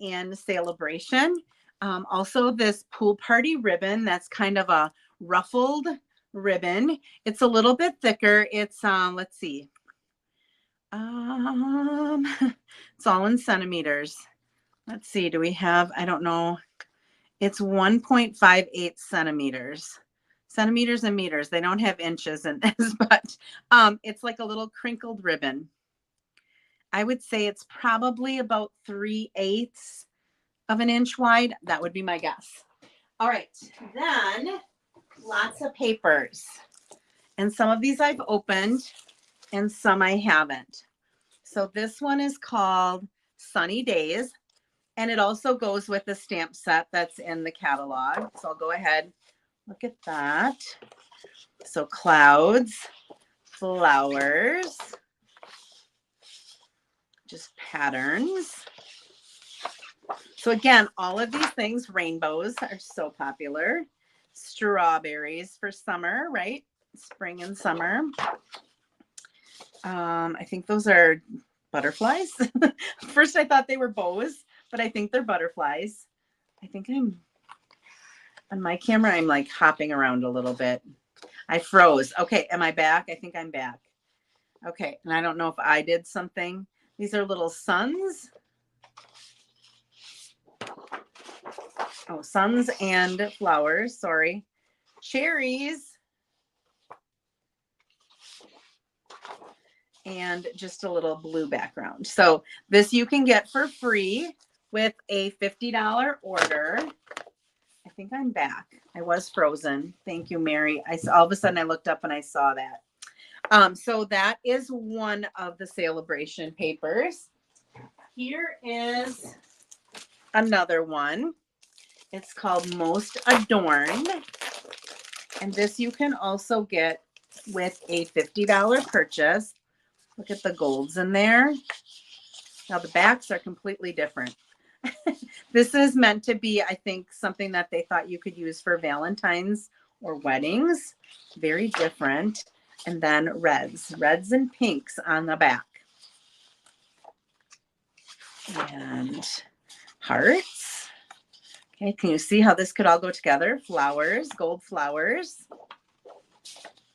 in Celebration. Also this pool party ribbon, that's kind of a ruffled ribbon. It's a little bit thicker. It's let's see. It's all in centimeters. Let's see. Do we have, I don't know. It's 1.58 centimeters. Centimeters and meters. They don't have inches in this, but it's like a little crinkled ribbon. I would say it's probably about 3/8 of an inch wide. That would be my guess. All right. Then lots of papers. And some of these I've opened and some I haven't. So this one is called Sunny Days. And it also goes with the stamp set that's in the catalog. So I'll go ahead, look at that. So clouds, flowers, just patterns. So again, all of these things, rainbows are so popular. Strawberries for summer, right? Spring and summer. I think those are butterflies. First I thought they were bows, but I think they're butterflies. I think I'm, on my camera, I'm like hopping around a little bit. I froze. Okay, am I back? I think I'm back. Okay, and I don't know if I did something. These are little suns. Oh, suns and flowers, sorry. Cherries. And just a little blue background. So this you can get for free with a $50 order. I think I'm back. I was frozen. Thank you, Mary. All of a sudden I looked up and I saw that. So that is one of the celebration papers. Here is another one. It's called Most Adorned. And this you can also get with a $50 purchase. Look at the golds in there. Now the backs are completely different. This is meant to be, I think, something that they thought you could use for Valentine's or weddings. Very different. And then reds and pinks on the back. And hearts. Okay, can you see how this could all go together? Flowers, gold flowers,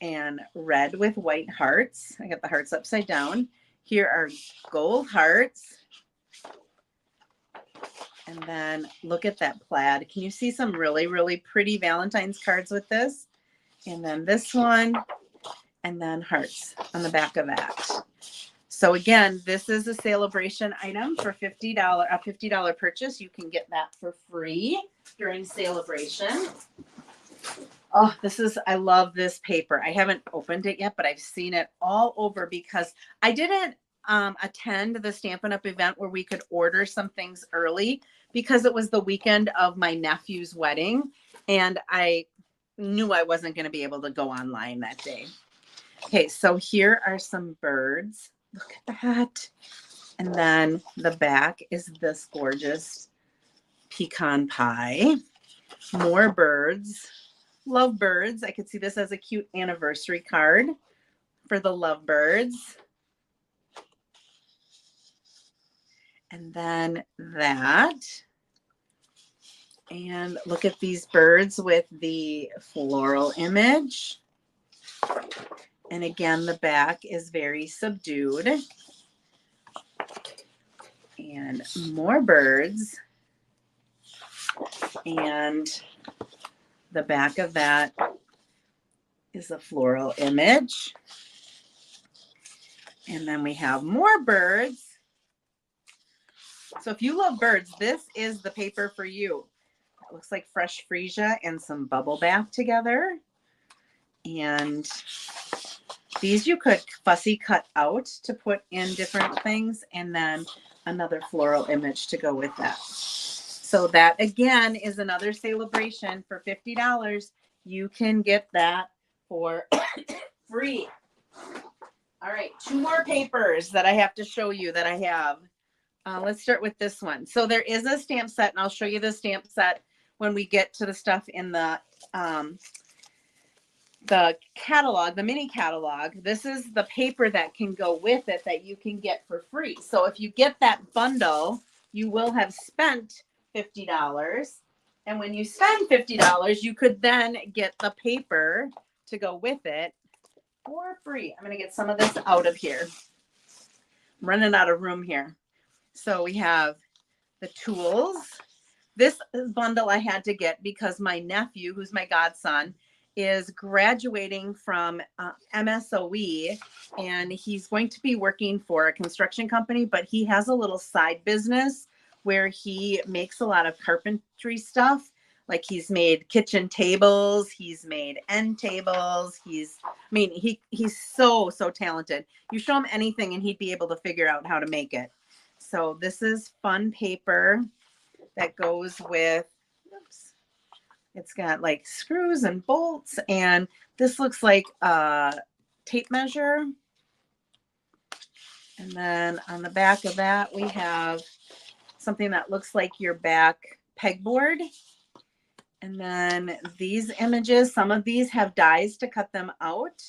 and red with white hearts. I got the hearts upside down. Here are gold hearts. And then look at that plaid. Can you see some really, really pretty Valentine's cards with this? And then this one, and then hearts on the back of that. So again, this is a celebration item for $50, a $50 purchase. You can get that for free during celebration. Oh, I love this paper. I haven't opened it yet, but I've seen it all over because I didn't attend the Stampin' Up! Event where we could order some things early because it was the weekend of my nephew's wedding. And I knew I wasn't going to be able to go online that day. Okay, so here are some birds. Look at that. And then the back is this gorgeous pecan pie. More birds. Love birds. I could see this as a cute anniversary card for the lovebirds. And then that. And look at these birds with the floral image. And again, the back is very subdued. And more birds. And the back of that is a floral image. And then we have more birds. So if you love birds, this is the paper for you. It looks like fresh freesia and some bubble bath together. And these you could fussy cut out to put in different things, and then another floral image to go with that. So that again is another celebration for $50. You can get that for free. All right, 2 more papers that I have to show you that I have. Let's start with this one. So there is a stamp set, and I'll show you the stamp set when we get to the stuff in the catalog, the mini catalog. This is the paper that can go with it that you can get for free. So if you get that bundle, you will have spent $50. And when you spend $50, you could then get the paper to go with it for free. I'm going to get some of this out of here. I'm running out of room here. So we have the tools. This bundle I had to get because my nephew, who's my godson, is graduating from MSOE, and he's going to be working for a construction company, but he has a little side business where he makes a lot of carpentry stuff. Like he's made kitchen tables, he's made end tables. He's so talented. You show him anything and he'd be able to figure out how to make it. So this is fun paper that goes with, oops, it's got like screws and bolts, and this looks like a tape measure. And then on the back of that, we have something that looks like your back pegboard. And then these images, some of these have dies to cut them out.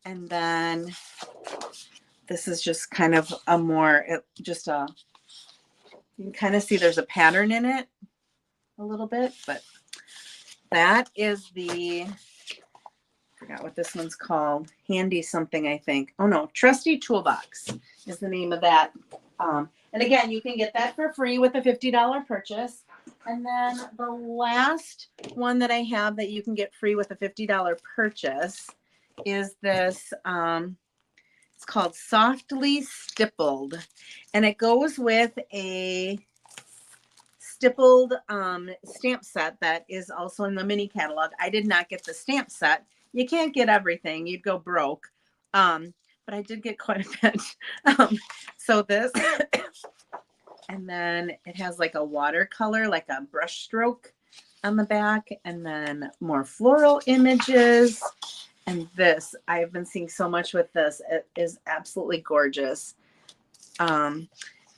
And then this is just kind of a more, you can kind of see there's a pattern in it a little bit, but that is I forgot what this one's called. Handy something, I think. Oh no, Trusty Toolbox is the name of that. And again, you can get that for free with a $50 purchase. And then the last one that I have that you can get free with a $50 purchase is this, it's called Softly Stippled. And it goes with a stippled stamp set that is also in the mini catalog. I did not get the stamp set. You can't get everything. You'd go broke. But I did get quite a bit. So this, and then it has like a watercolor, like a brush stroke on the back, and then more floral images. And this, I've been seeing so much with this. It is absolutely gorgeous. And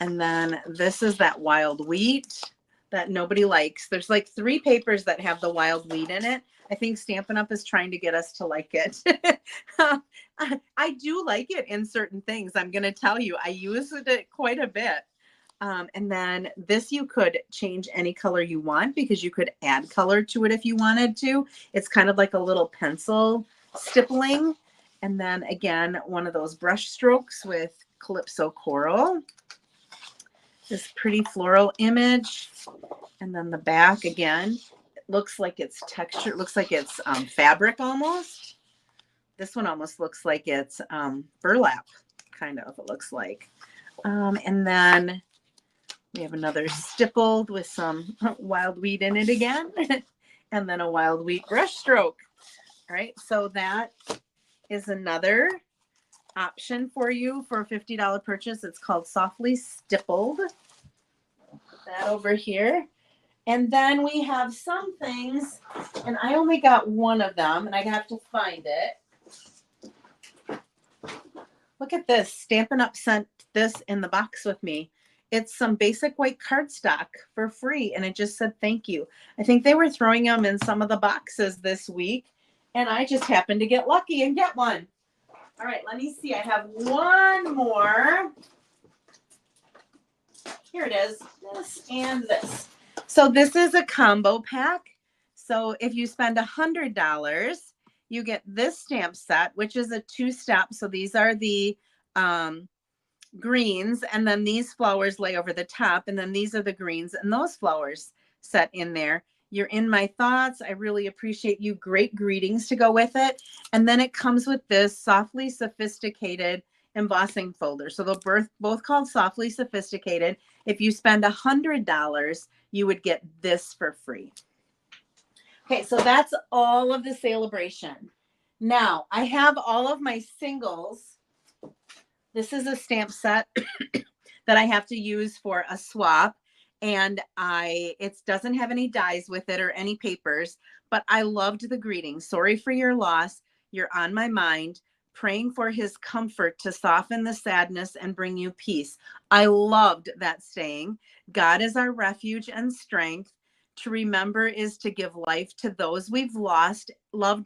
then this is that wild wheat that nobody likes. There's like 3 papers that have the wild wheat in it. I think Stampin' Up! Is trying to get us to like it. I do like it in certain things. I'm going to tell you, I use it quite a bit. And then this you could change any color you want because you could add color to it if you wanted to. It's kind of like a little pencil stippling. And then again, one of those brush strokes with Calypso Coral. This pretty floral image. And then the back again, it looks like it's texture. It looks like it's fabric almost. This one almost looks like it's burlap, kind of, it looks like. And then we have another stippled with some wild wheat in it again. And then a wild wheat brush stroke. All right, so that is another option for you for a $50 purchase. It's called Softly Stippled. Put that over here. And then we have some things, and I only got one of them, and I have to find it. Look at this. Stampin' Up! Sent this in the box with me. It's some basic white cardstock for free, and it just said thank you. I think they were throwing them in some of the boxes this week, and I just happened to get lucky and get one. All right, let me see. I have one more. Here it is. This and this. So this is a combo pack. So if you spend $100, you get this stamp set, which is a 2-step. So these are the greens, and then these flowers lay over the top, and then these are the greens and those flowers set in there. You're in my thoughts. I really appreciate you. Great greetings to go with it. And then it comes with this Softly Sophisticated embossing folder. So they're both called Softly Sophisticated. If you spend $100, you would get this for free. Okay, so that's all of the celebration. Now, I have all of my singles. This is a stamp set that I have to use for a swap. And it doesn't have any dies with it or any papers, but I loved the greeting. Sorry for your loss. You're on my mind. Praying for his comfort to soften the sadness and bring you peace. I loved that saying. God is our refuge and strength. To remember is to give life to those we've loved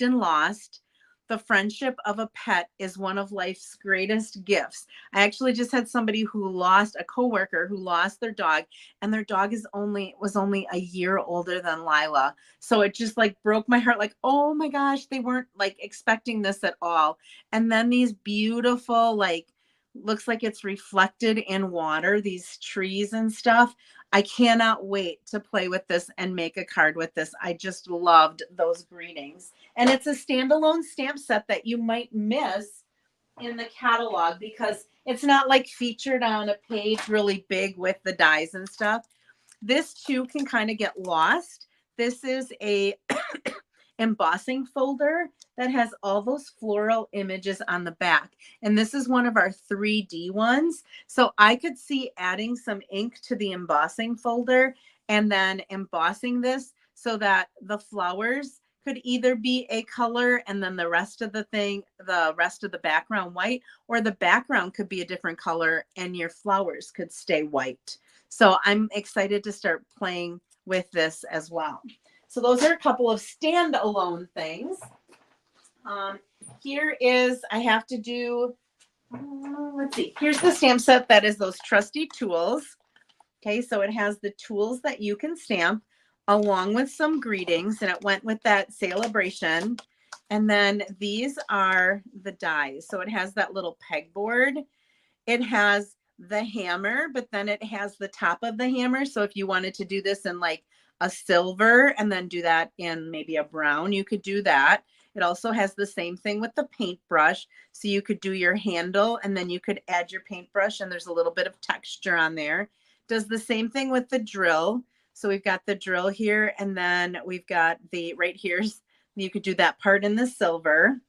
and lost. The friendship of a pet is one of life's greatest gifts. I actually just had somebody who lost a coworker who lost their dog, and their dog was only a year older than Lila. So it just like broke my heart. Like, oh my gosh, they weren't like expecting this at all. And then these beautiful, like, looks like it's reflected in water, these trees and stuff. I cannot wait to play with this and make a card with this. I just loved those greetings. And it's a standalone stamp set that you might miss in the catalog because it's not like featured on a page really big with the dies and stuff. This too can kind of get lost. This is a embossing folder that has all those floral images on the back. And this is one of our 3D ones. So I could see adding some ink to the embossing folder and then embossing this so that the flowers could either be a color and then the rest of the background white, or the background could be a different color and your flowers could stay white. So I'm excited to start playing with this as well. So those are a couple of standalone things. Here is, I have to do, let's see, here's the stamp set that is those trusty tools. Okay, so it has the tools that you can stamp along with some greetings, and it went with that celebration. And then these are the dies. So it has that little pegboard. It has the hammer, but then it has the top of the hammer. So if you wanted to do this in like a silver and then do that in maybe a brown, you could do that. It also has the same thing with the paintbrush. So you could do your handle and then you could add your paintbrush, and there's a little bit of texture on there. Does the same thing with the drill. So we've got the drill here, and then we've got the right here's, you could do that part in the silver.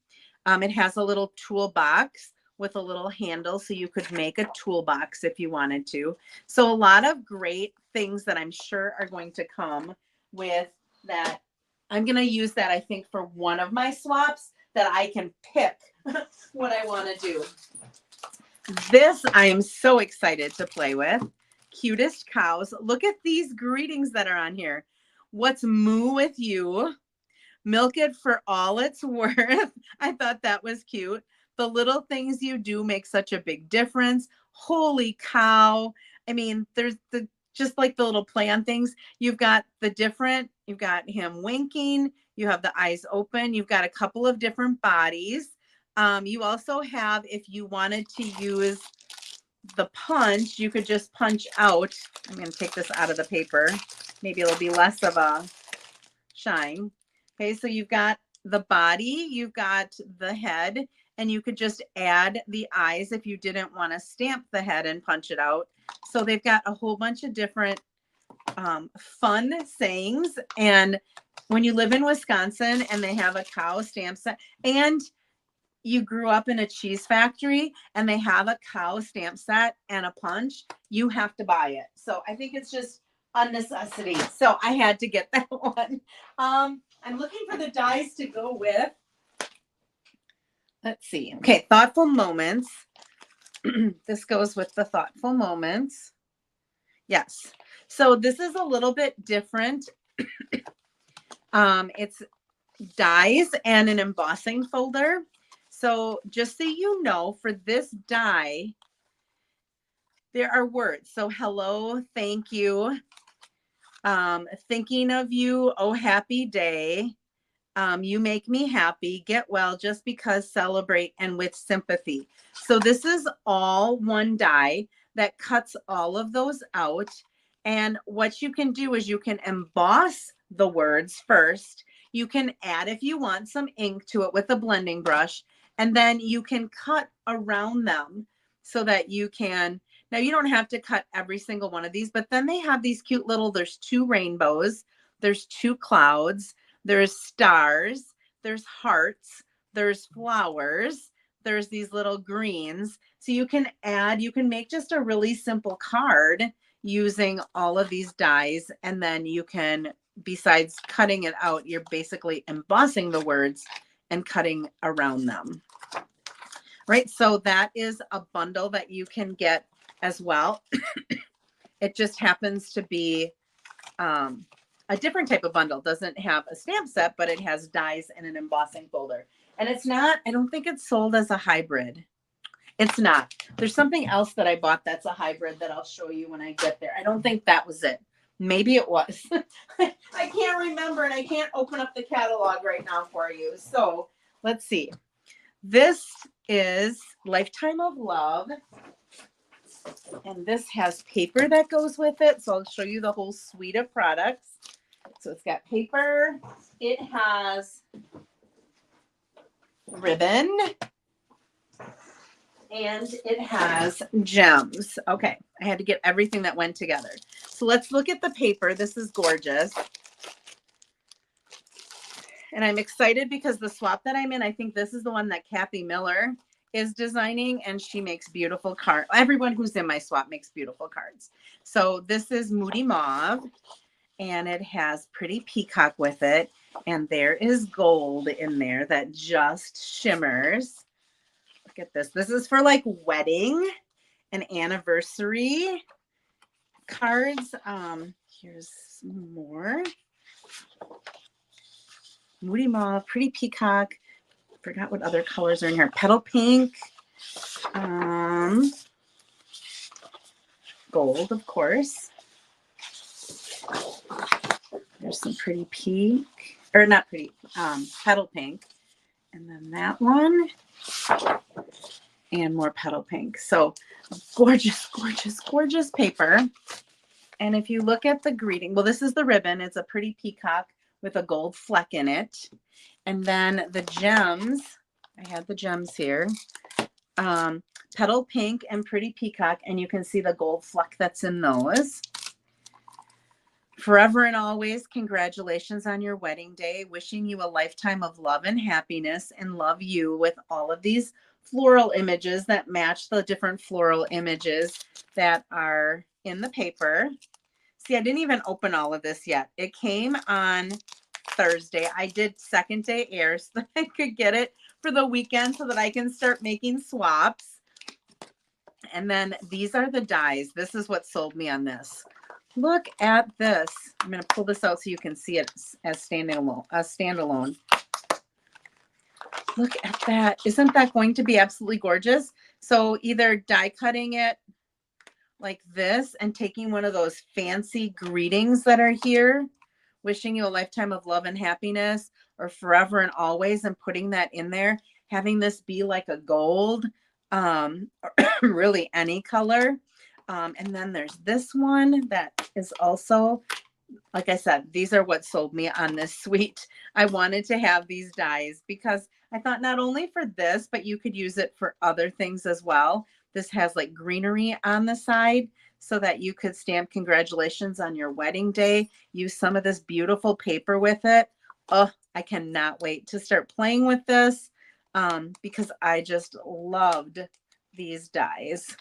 It has a little toolbox with a little handle, so you could make a toolbox if you wanted to. So a lot of great things that I'm sure are going to come with that. I'm going to use that, I think, for one of my swaps that I can pick what I want to do. This I am so excited to play with. Cutest cows. Look at these greetings that are on here. What's moo with you? Milk it for all it's worth. I thought that was cute. The little things you do make such a big difference. Holy cow. I mean, there's the just like the little play on things. You've got you've got him winking. You have the eyes open. You've got a couple of different bodies. You also have, if you wanted to use the punch, you could just punch out. I'm going to take this out of the paper. Maybe it'll be less of a shine. Okay, so you've got the body, you've got the head, and you could just add the eyes if you didn't want to stamp the head and punch it out. So they've got a whole bunch of different fun sayings. And when you live in Wisconsin and they have a cow stamp set, and you grew up in a cheese factory and they have a cow stamp set and a punch, you have to buy it. So I think it's just a necessity. So I had to get that one. I'm looking for the dies to go with. Let's see. Okay, thoughtful moments. This goes with the thoughtful moments. Yes. So this is a little bit different. It's dies and an embossing folder. So just so you know, for this die, there are words. So hello, thank you, thinking of you, oh happy day, you make me happy, get well, just because, celebrate, and with sympathy. So this is all one die that cuts all of those out. And what you can do is you can emboss the words first. You can add, if you want, some ink to it with a blending brush, and then you can cut around them so that you can, now you don't have to cut every single one of these, but then they have these cute little, there's 2 rainbows, there's 2 clouds, there's stars, there's hearts, there's flowers, there's these little greens. So you can add, you can make just a really simple card using all of these dies. And then you can, besides cutting it out, you're basically embossing the words and cutting around them. Right. So that is a bundle that you can get as well. It just happens to be a different type of bundle. Doesn't have a stamp set, but it has dies and an embossing folder. And it's not, I don't think it's sold as a hybrid. It's not. There's something else that I bought that's a hybrid that I'll show you when I get there. I don't think that was it. Maybe it was. I can't remember, and I can't open up the catalog right now for you. So let's see. This is Lifetime of Love. And this has paper that goes with it. So I'll show you the whole suite of products. So it's got paper. It has ribbon. And it has gems. Okay, I had to get everything that went together. So let's look at the paper. This is gorgeous. And I'm excited because the swap that I'm in, I think this is the one that Kathy Miller is designing, and she makes beautiful cards. Everyone who's in my swap makes beautiful cards. So this is Moody Mauve, and it has Pretty Peacock with it. And there is gold in there that just shimmers. Look at this. This is for like wedding and anniversary cards. Here's some more. Moody Mauve, Pretty Peacock. Forgot what other colors are in here. Petal Pink. Gold, of course. There's some Pretty Pink. Or not Pretty, Petal Pink. And then that one. And more Petal Pink. So gorgeous, gorgeous, gorgeous paper. And if you look at the greeting, well, this is the ribbon. It's a Pretty Peacock with a gold fleck in it. And then the gems, I have the gems here. Petal Pink and Pretty Peacock, and you can see the gold fleck that's in those. Forever and always, congratulations on your wedding day. Wishing you a lifetime of love and happiness, and love you, with all of these floral images that match the different floral images that are in the paper. See, I didn't even open all of this yet. It came on Thursday. I did second day air so that I could get it for the weekend so that I can start making swaps. And then these are the dies. This is what sold me on this. Look at this. I'm going to pull this out so you can see it as standalone. Look at that. Isn't that going to be absolutely gorgeous? So either die cutting it like this and taking one of those fancy greetings that are here, wishing you a lifetime of love and happiness, or forever and always, and putting that in there, having this be like a gold, or really any color. And then there's this one that is also, like I said, these are what sold me on this suite. I wanted to have these dies because I thought not only for this, but you could use it for other things as well. This has like greenery on the side so that you could stamp congratulations on your wedding day. Use some of this beautiful paper with it. Oh, I cannot wait to start playing with this because I just loved these dies.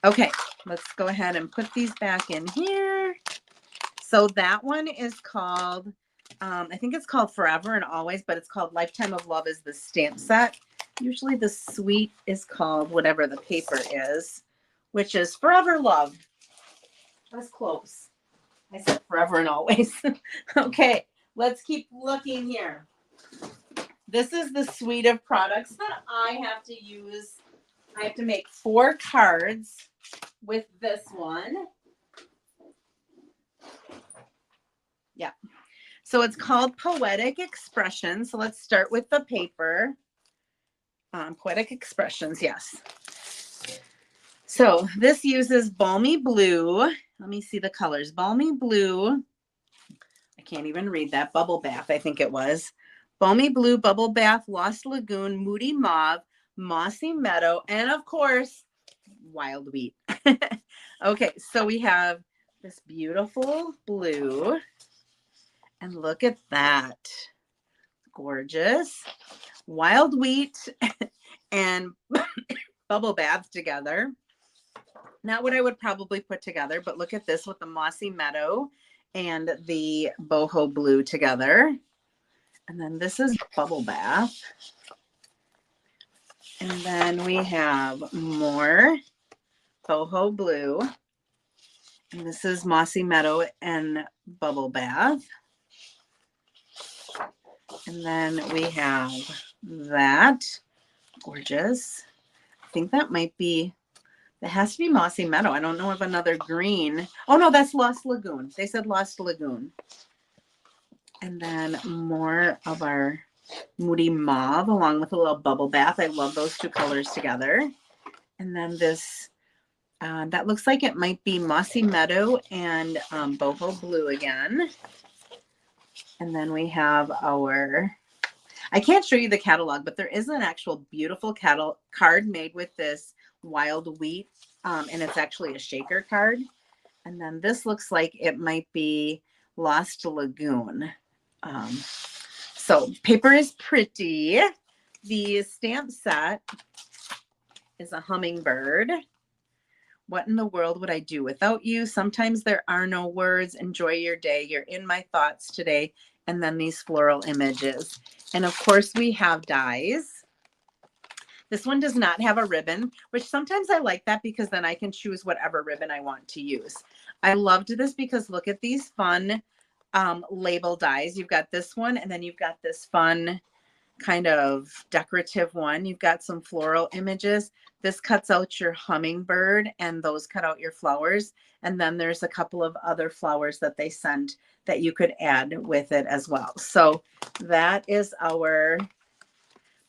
Okay, let's go ahead and put these back in here. So that one is called, I think it's called Forever and Always, but it's called Lifetime of Love is the stamp set. Usually the suite is called whatever the paper is, which is Forever Love. That's close. I said Forever and Always. Okay, let's keep looking here. This is the suite of products that I have to use. I have to make 4 cards with this one. Yeah. So it's called Poetic Expressions. So let's start with the paper. Poetic Expressions, yes. So this uses Balmy Blue. Let me see the colors. Balmy Blue. I can't even read that. Bubble Bath, I think it was. Balmy Blue, Bubble Bath, Lost Lagoon, Moody Mauve, Mossy Meadow, and of course, Wild Wheat. Okay, so we have this beautiful blue. And look at that. Gorgeous. Wild Wheat and Bubble Bath together. Not what I would probably put together, but look at this with the Mossy Meadow and the Boho Blue together. And then this is Bubble Bath. And then we have more Boho Blue. And this is Mossy Meadow and Bubble Bath. And then we have that. Gorgeous. I think that might be, that has to be Mossy Meadow. I don't know of another green. Oh no, that's Lost Lagoon. They said Lost Lagoon. And then more of our Moody Mauve along with a little Bubble Bath. I love those 2 colors together. And then this, that looks like it might be Mossy Meadow and Boho Blue again. And then we have our, I can't show you the catalog, but there is an actual beautiful card made with this Wild Wheat, and it's actually a shaker card. And then this looks like it might be Lost Lagoon. So paper is pretty. The stamp set is a hummingbird. What in the world would I do without you? Sometimes there are no words. Enjoy your day. You're in my thoughts today. And then these floral images. And of course we have dies. This one does not have a ribbon, which sometimes I like that because then I can choose whatever ribbon I want to use. I loved this because look at these fun label dies. You've got this one, and then you've got this fun kind of decorative one. You've got some floral images. This cuts out your hummingbird, and those cut out your flowers. And then there's a couple of other flowers that they sent that you could add with it as well. So that is our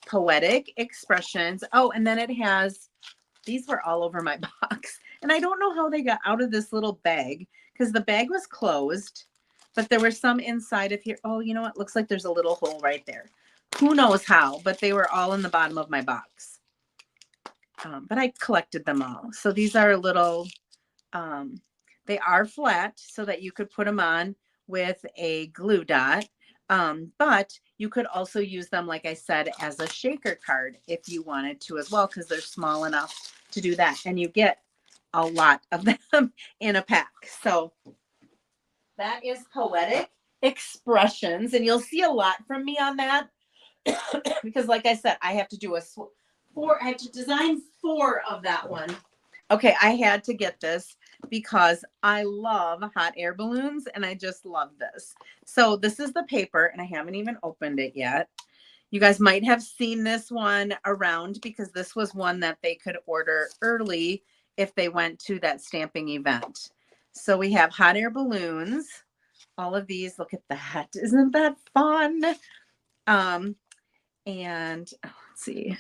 Poetic Expressions. Oh, and then it has, these were all over my box. And I don't know how they got out of this little bag because the bag was closed, but there were some inside of here. Oh, you know what? Looks like there's a little hole right there. Who knows how, but they were all in the bottom of my box. But I collected them all. So these are little, They are flat so that you could put them on with a glue dot. But you could also use them, like I said, as a shaker card if you wanted to as well, because they're small enough to do that. And you get a lot of them in a pack. So that is Poetic Expressions. And you'll see a lot from me on that because, like I said, I have to do I have to design 4 of that one. Okay, I had to get this because I love hot air balloons and I just love this. So this is the paper and I haven't even opened it yet. You guys might have seen this one around because this was one that they could order early if they went to that stamping event. So we have hot air balloons. All of these, look at that. Isn't that fun? And let's see.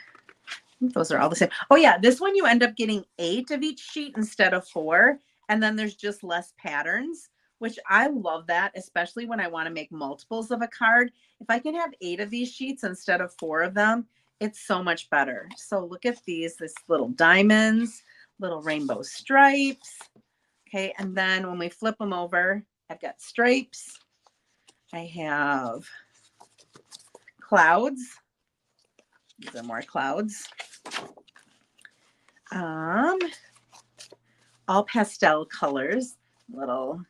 Those are all the same. Oh yeah, this one you end up getting 8 of each sheet instead of 4. And then there's just less patterns, which I love that, especially when I want to make multiples of a card. If I can have 8 of these sheets instead of 4 of them, it's so much better. So look at these, this little diamonds, little rainbow stripes. Okay, and then when we flip them over, I've got stripes. I have clouds. These are more clouds. All pastel colors, little,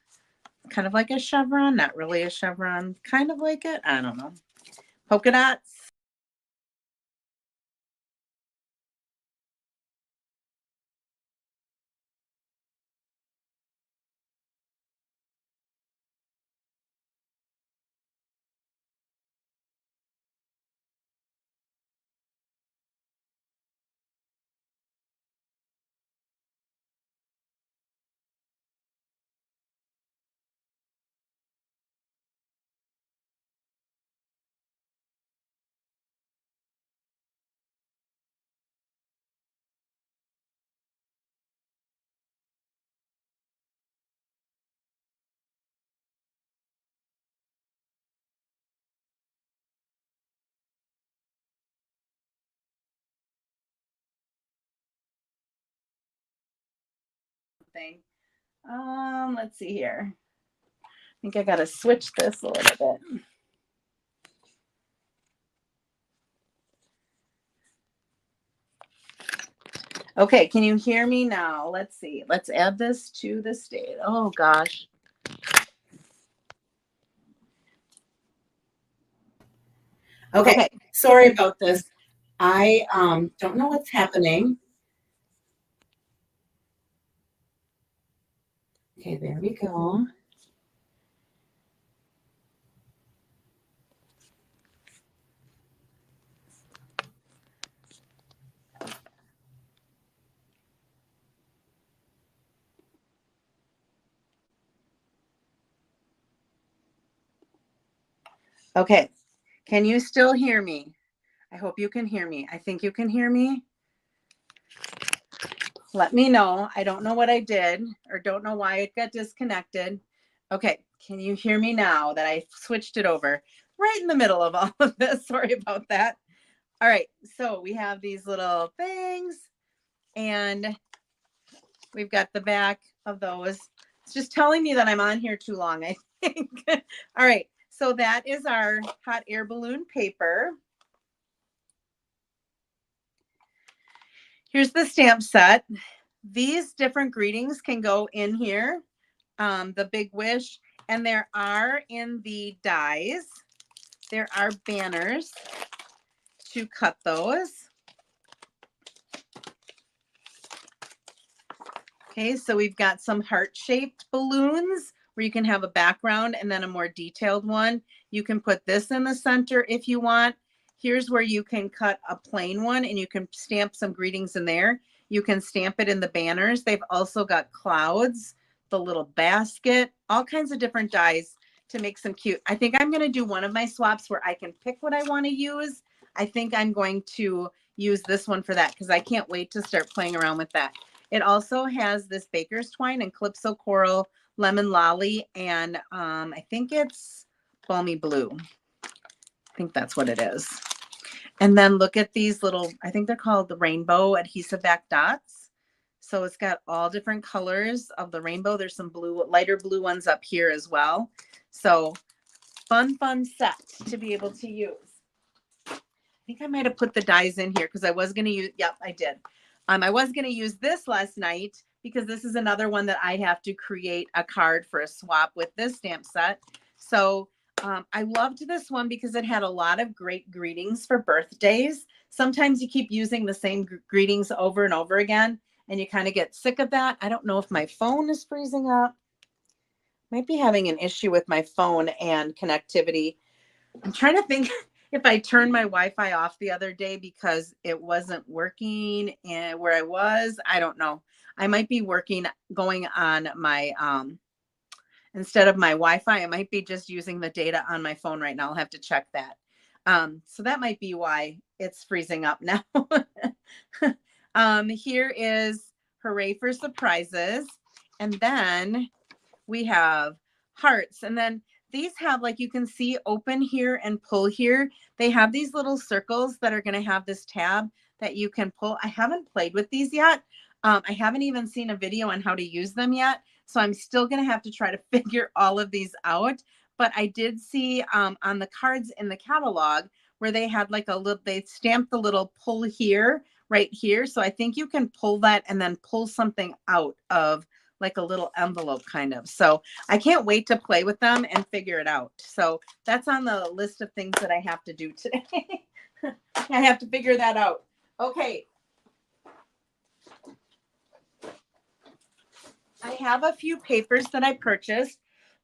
kind of like a chevron, not really a chevron, kind of like it. I don't know. Polka dots. Thing. Let's see here. I think I got to switch this a little bit. Okay, can you hear me now? Let's see. Let's add this to the stage. Oh gosh. Okay, sorry about this. I don't know what's happening. Okay, there we go. Okay, can you still hear me? I hope you can hear me. I think you can hear me. Let me know. I don't know what I did or don't know why it got disconnected. Okay, can you hear me now that I switched it over right in the middle of all of this? Sorry about that. All right, so we have these little things and we've got the back of those. It's just telling me that I'm on here too long, I think. All right, so that is our hot air balloon paper. Here's the stamp set. These different greetings can go in here, the big wish, and there are in the dies, there are banners to cut those. Okay, so we've got some heart-shaped balloons where you can have a background and then a more detailed one. You can put this in the center if you want. Here's where you can cut a plain one and you can stamp some greetings in there. You can stamp it in the banners. They've also got clouds, the little basket, all kinds of different dies to make some cute. I think I'm going to do one of my swaps where I can pick what I want to use. I think I'm going to use this one for that because I can't wait to start playing around with that. It also has this baker's twine and calypso coral, lemon lolly, and I think it's balmy blue. I think that's what it is. And then look at these little, I think they're called the rainbow adhesive back dots. So it's got all different colors of the rainbow. There's some blue, lighter blue ones up here as well. So fun set to be able to use. I think I might have put the dies in here because I was going to use, yep, I did. I was going to use this last night because this is another one that I have to create a card for a swap with this stamp set. So I loved this one because it had a lot of great greetings for birthdays. Sometimes you keep using the same greetings over and over again, and you kind of get sick of that. I don't know if my phone is freezing up. Might be having an issue with my phone and connectivity. I'm trying to think if I turned my Wi-Fi off the other day because it wasn't working and where I was. I don't know. I might be going on my, instead of my Wi-Fi, I might be just using the data on my phone right now. I'll have to check that. So that might be why it's freezing up now. Here is Hooray for Surprises. And then we have hearts. And then these have, like, you can see open here and pull here. They have these little circles that are going to have this tab that you can pull. I haven't played with these yet. I haven't even seen a video on how to use them yet. So I'm still going to have to try to figure all of these out. But I did see on the cards in the catalog where they had like a little, they stamped the little pull here, right here. So I think you can pull that and then pull something out of like a little envelope kind of. So I can't wait to play with them and figure it out. So that's on the list of things that I have to do today. I have to figure that out. Okay. I have a few papers that I purchased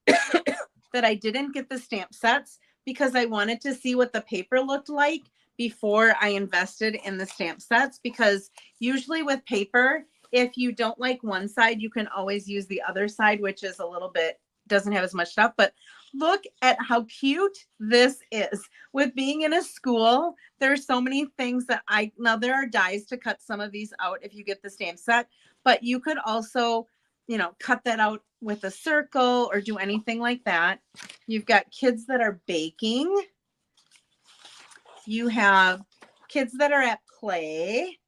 that I didn't get the stamp sets because I wanted to see what the paper looked like before I invested in the stamp sets, because usually with paper, if you don't like one side, you can always use the other side, which is a little bit, doesn't have as much stuff. But look at how cute this is. With being in a school, there are so many things that now there are dies to cut some of these out if you get the stamp set, but you could also, you know, cut that out with a circle or do anything like that. You've got kids that are baking. You have kids that are at play.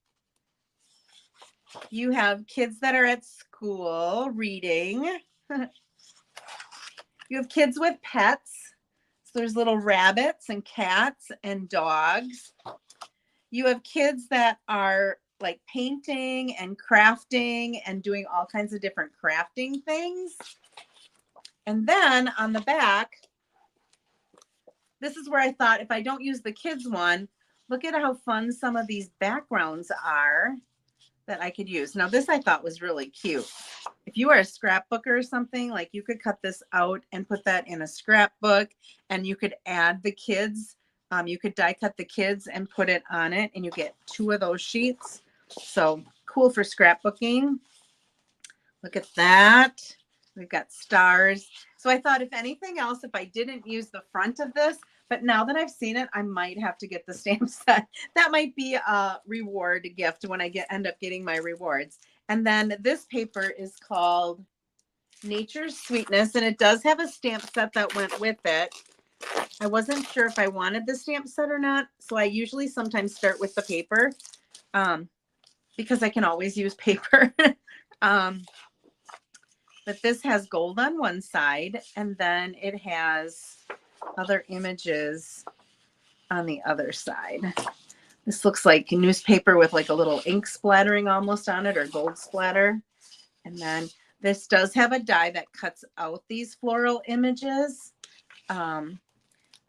You have kids that are at school reading. You have kids with pets. So there's little rabbits and cats and dogs. You have kids that are like painting and crafting and doing all kinds of different crafting things. And then on the back, this is where I thought if I don't use the kids one, look at how fun some of these backgrounds are that I could use. Now this I thought was really cute. If you are a scrapbooker or something, like you could cut this out and put that in a scrapbook, and you could add the kids. You could die cut the kids and put it on it, and you get 2 of those sheets. So cool for scrapbooking. Look at that. We've got stars. So I thought if anything else, if I didn't use the front of this, but now that I've seen it, I might have to get the stamp set. That might be a reward gift when I end up getting my rewards. And then this paper is called Nature's Sweetness, and it does have a stamp set that went with it. I wasn't sure if I wanted the stamp set or not, so I usually sometimes start with the paper because I can always use paper. But this has gold on one side, and then it has other images on the other side. This looks like newspaper with like a little ink splattering almost on it, or gold splatter. And then this does have a die that cuts out these floral images. But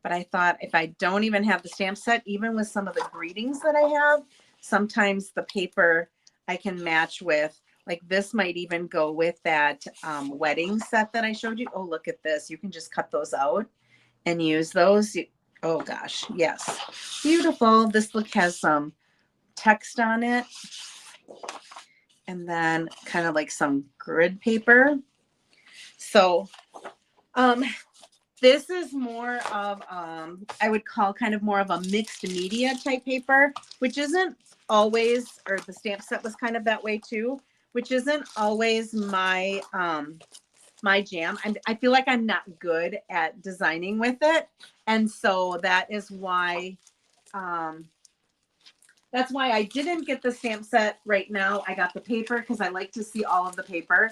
I thought if I don't even have the stamp set, even with some of the greetings that I have, sometimes the paper I can match with. Like this might even go with that wedding set that I showed you. Oh, look at this. You can just cut those out and use those. Oh gosh, yes. Beautiful. This look has some text on it. And then kind of like some grid paper. So this is more of, I would call kind of more of a mixed media type paper, which isn't always, or the stamp set was kind of that way too, which isn't always my my jam. I feel like I'm not good at designing with it. And so that is why That's why I didn't get the stamp set right now. I got the paper because I like to see all of the paper.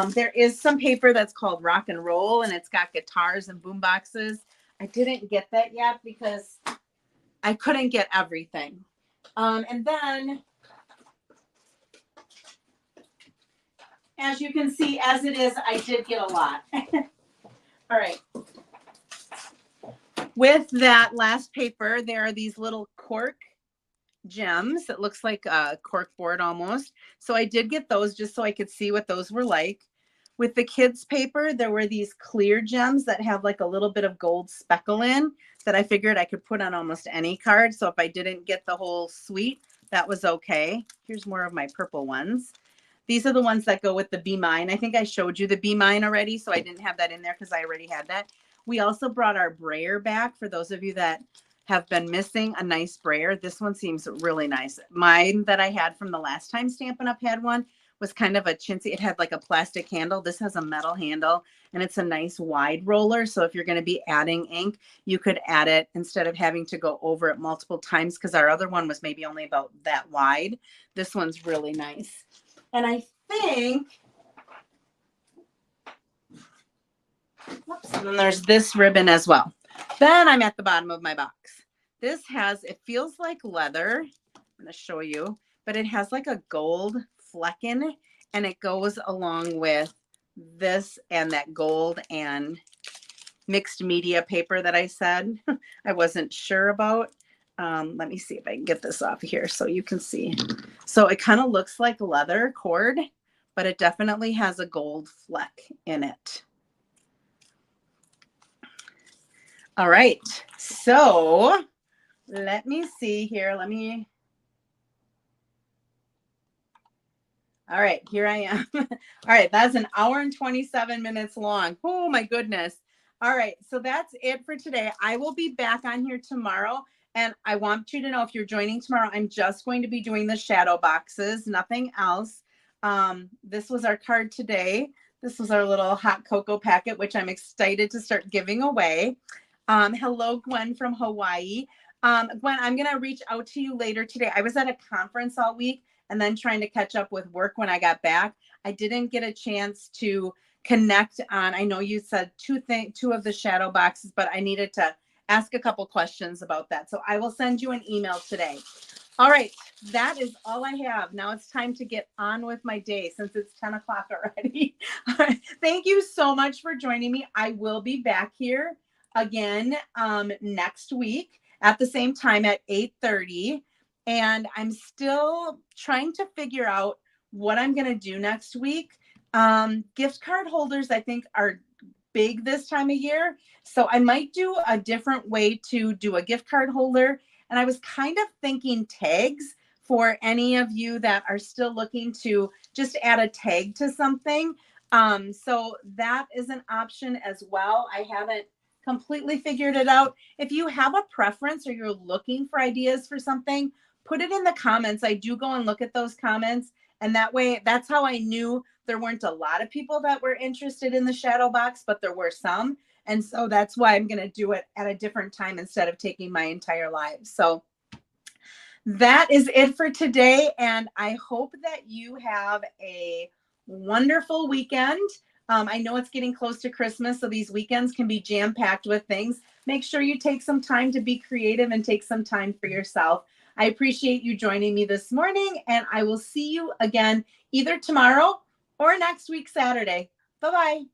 There is some paper that's called rock and roll, and it's got guitars and boom boxes. I didn't get that yet because I couldn't get everything. And then, as you can see, as it is, I did get a lot. All right. With that last paper, there are these little cork gems. It looks like a cork board almost. So I did get those just so I could see what those were like. With the kids paper, there were these clear gems that have like a little bit of gold speckle in that I figured I could put on almost any card. So if I didn't get the whole suite, that was okay. Here's more of my purple ones. These are the ones that go with the Be Mine. I think I showed you the Be Mine already, so I didn't have that in there because I already had that. We also brought our brayer back for those of you that have been missing a nice brayer. This one seems really nice. Mine that I had from the last time Stampin' Up! Had one was kind of a chintzy. It had like a plastic handle. This has a metal handle, and it's a nice wide roller. So if you're going to be adding ink, you could add it instead of having to go over it multiple times because our other one was maybe only about that wide. This one's really nice. And I think, whoops, and then there's this ribbon as well. Then I'm at the bottom of my box. This has, it feels like leather. I'm going to show you, but it has like a gold fleck in it, and it goes along with this and that gold and mixed media paper that I said I wasn't sure about. Let me see if I can get this off here so you can see. So it kind of looks like leather cord, but it definitely has a gold fleck in it. All right, so let me see here. All right, here I am. All right, that's an hour and 27 minutes long. Oh my goodness. All right, so that's it for today. I will be back on here tomorrow. And I want you to know if you're joining tomorrow, I'm just going to be doing the shadow boxes, nothing else. This was our card today. This was our little hot cocoa packet, which I'm excited to start giving away. Hello, Gwen from Hawaii. Gwen, I'm going to reach out to you later today. I was at a conference all week and then trying to catch up with work when I got back. I didn't get a chance to connect on, I know you said two of the shadow boxes, but I needed to ask a couple questions about that. So I will send you an email today. All right, that is all I have. Now it's time to get on with my day since it's 10 o'clock already. All right, thank you so much for joining me. I will be back here again next week at the same time at 8:30. And I'm still trying to figure out what I'm going to do next week. Gift card holders, I think, are big this time of year. So I might do a different way to do a gift card holder. And I was kind of thinking tags for any of you that are still looking to just add a tag to something. So that is an option as well. I haven't completely figured it out. If you have a preference or you're looking for ideas for something, put it in the comments. I do go and look at those comments. And that way, that's how I knew there weren't a lot of people that were interested in the shadow box, but there were some. And so that's why I'm going to do it at a different time instead of taking my entire live. So that is it for today. And I hope that you have a wonderful weekend. I know it's getting close to Christmas, so these weekends can be jam-packed with things. Make sure you take some time to be creative and take some time for yourself. I appreciate you joining me this morning, and I will see you again either tomorrow or next week, Saturday. Bye-bye.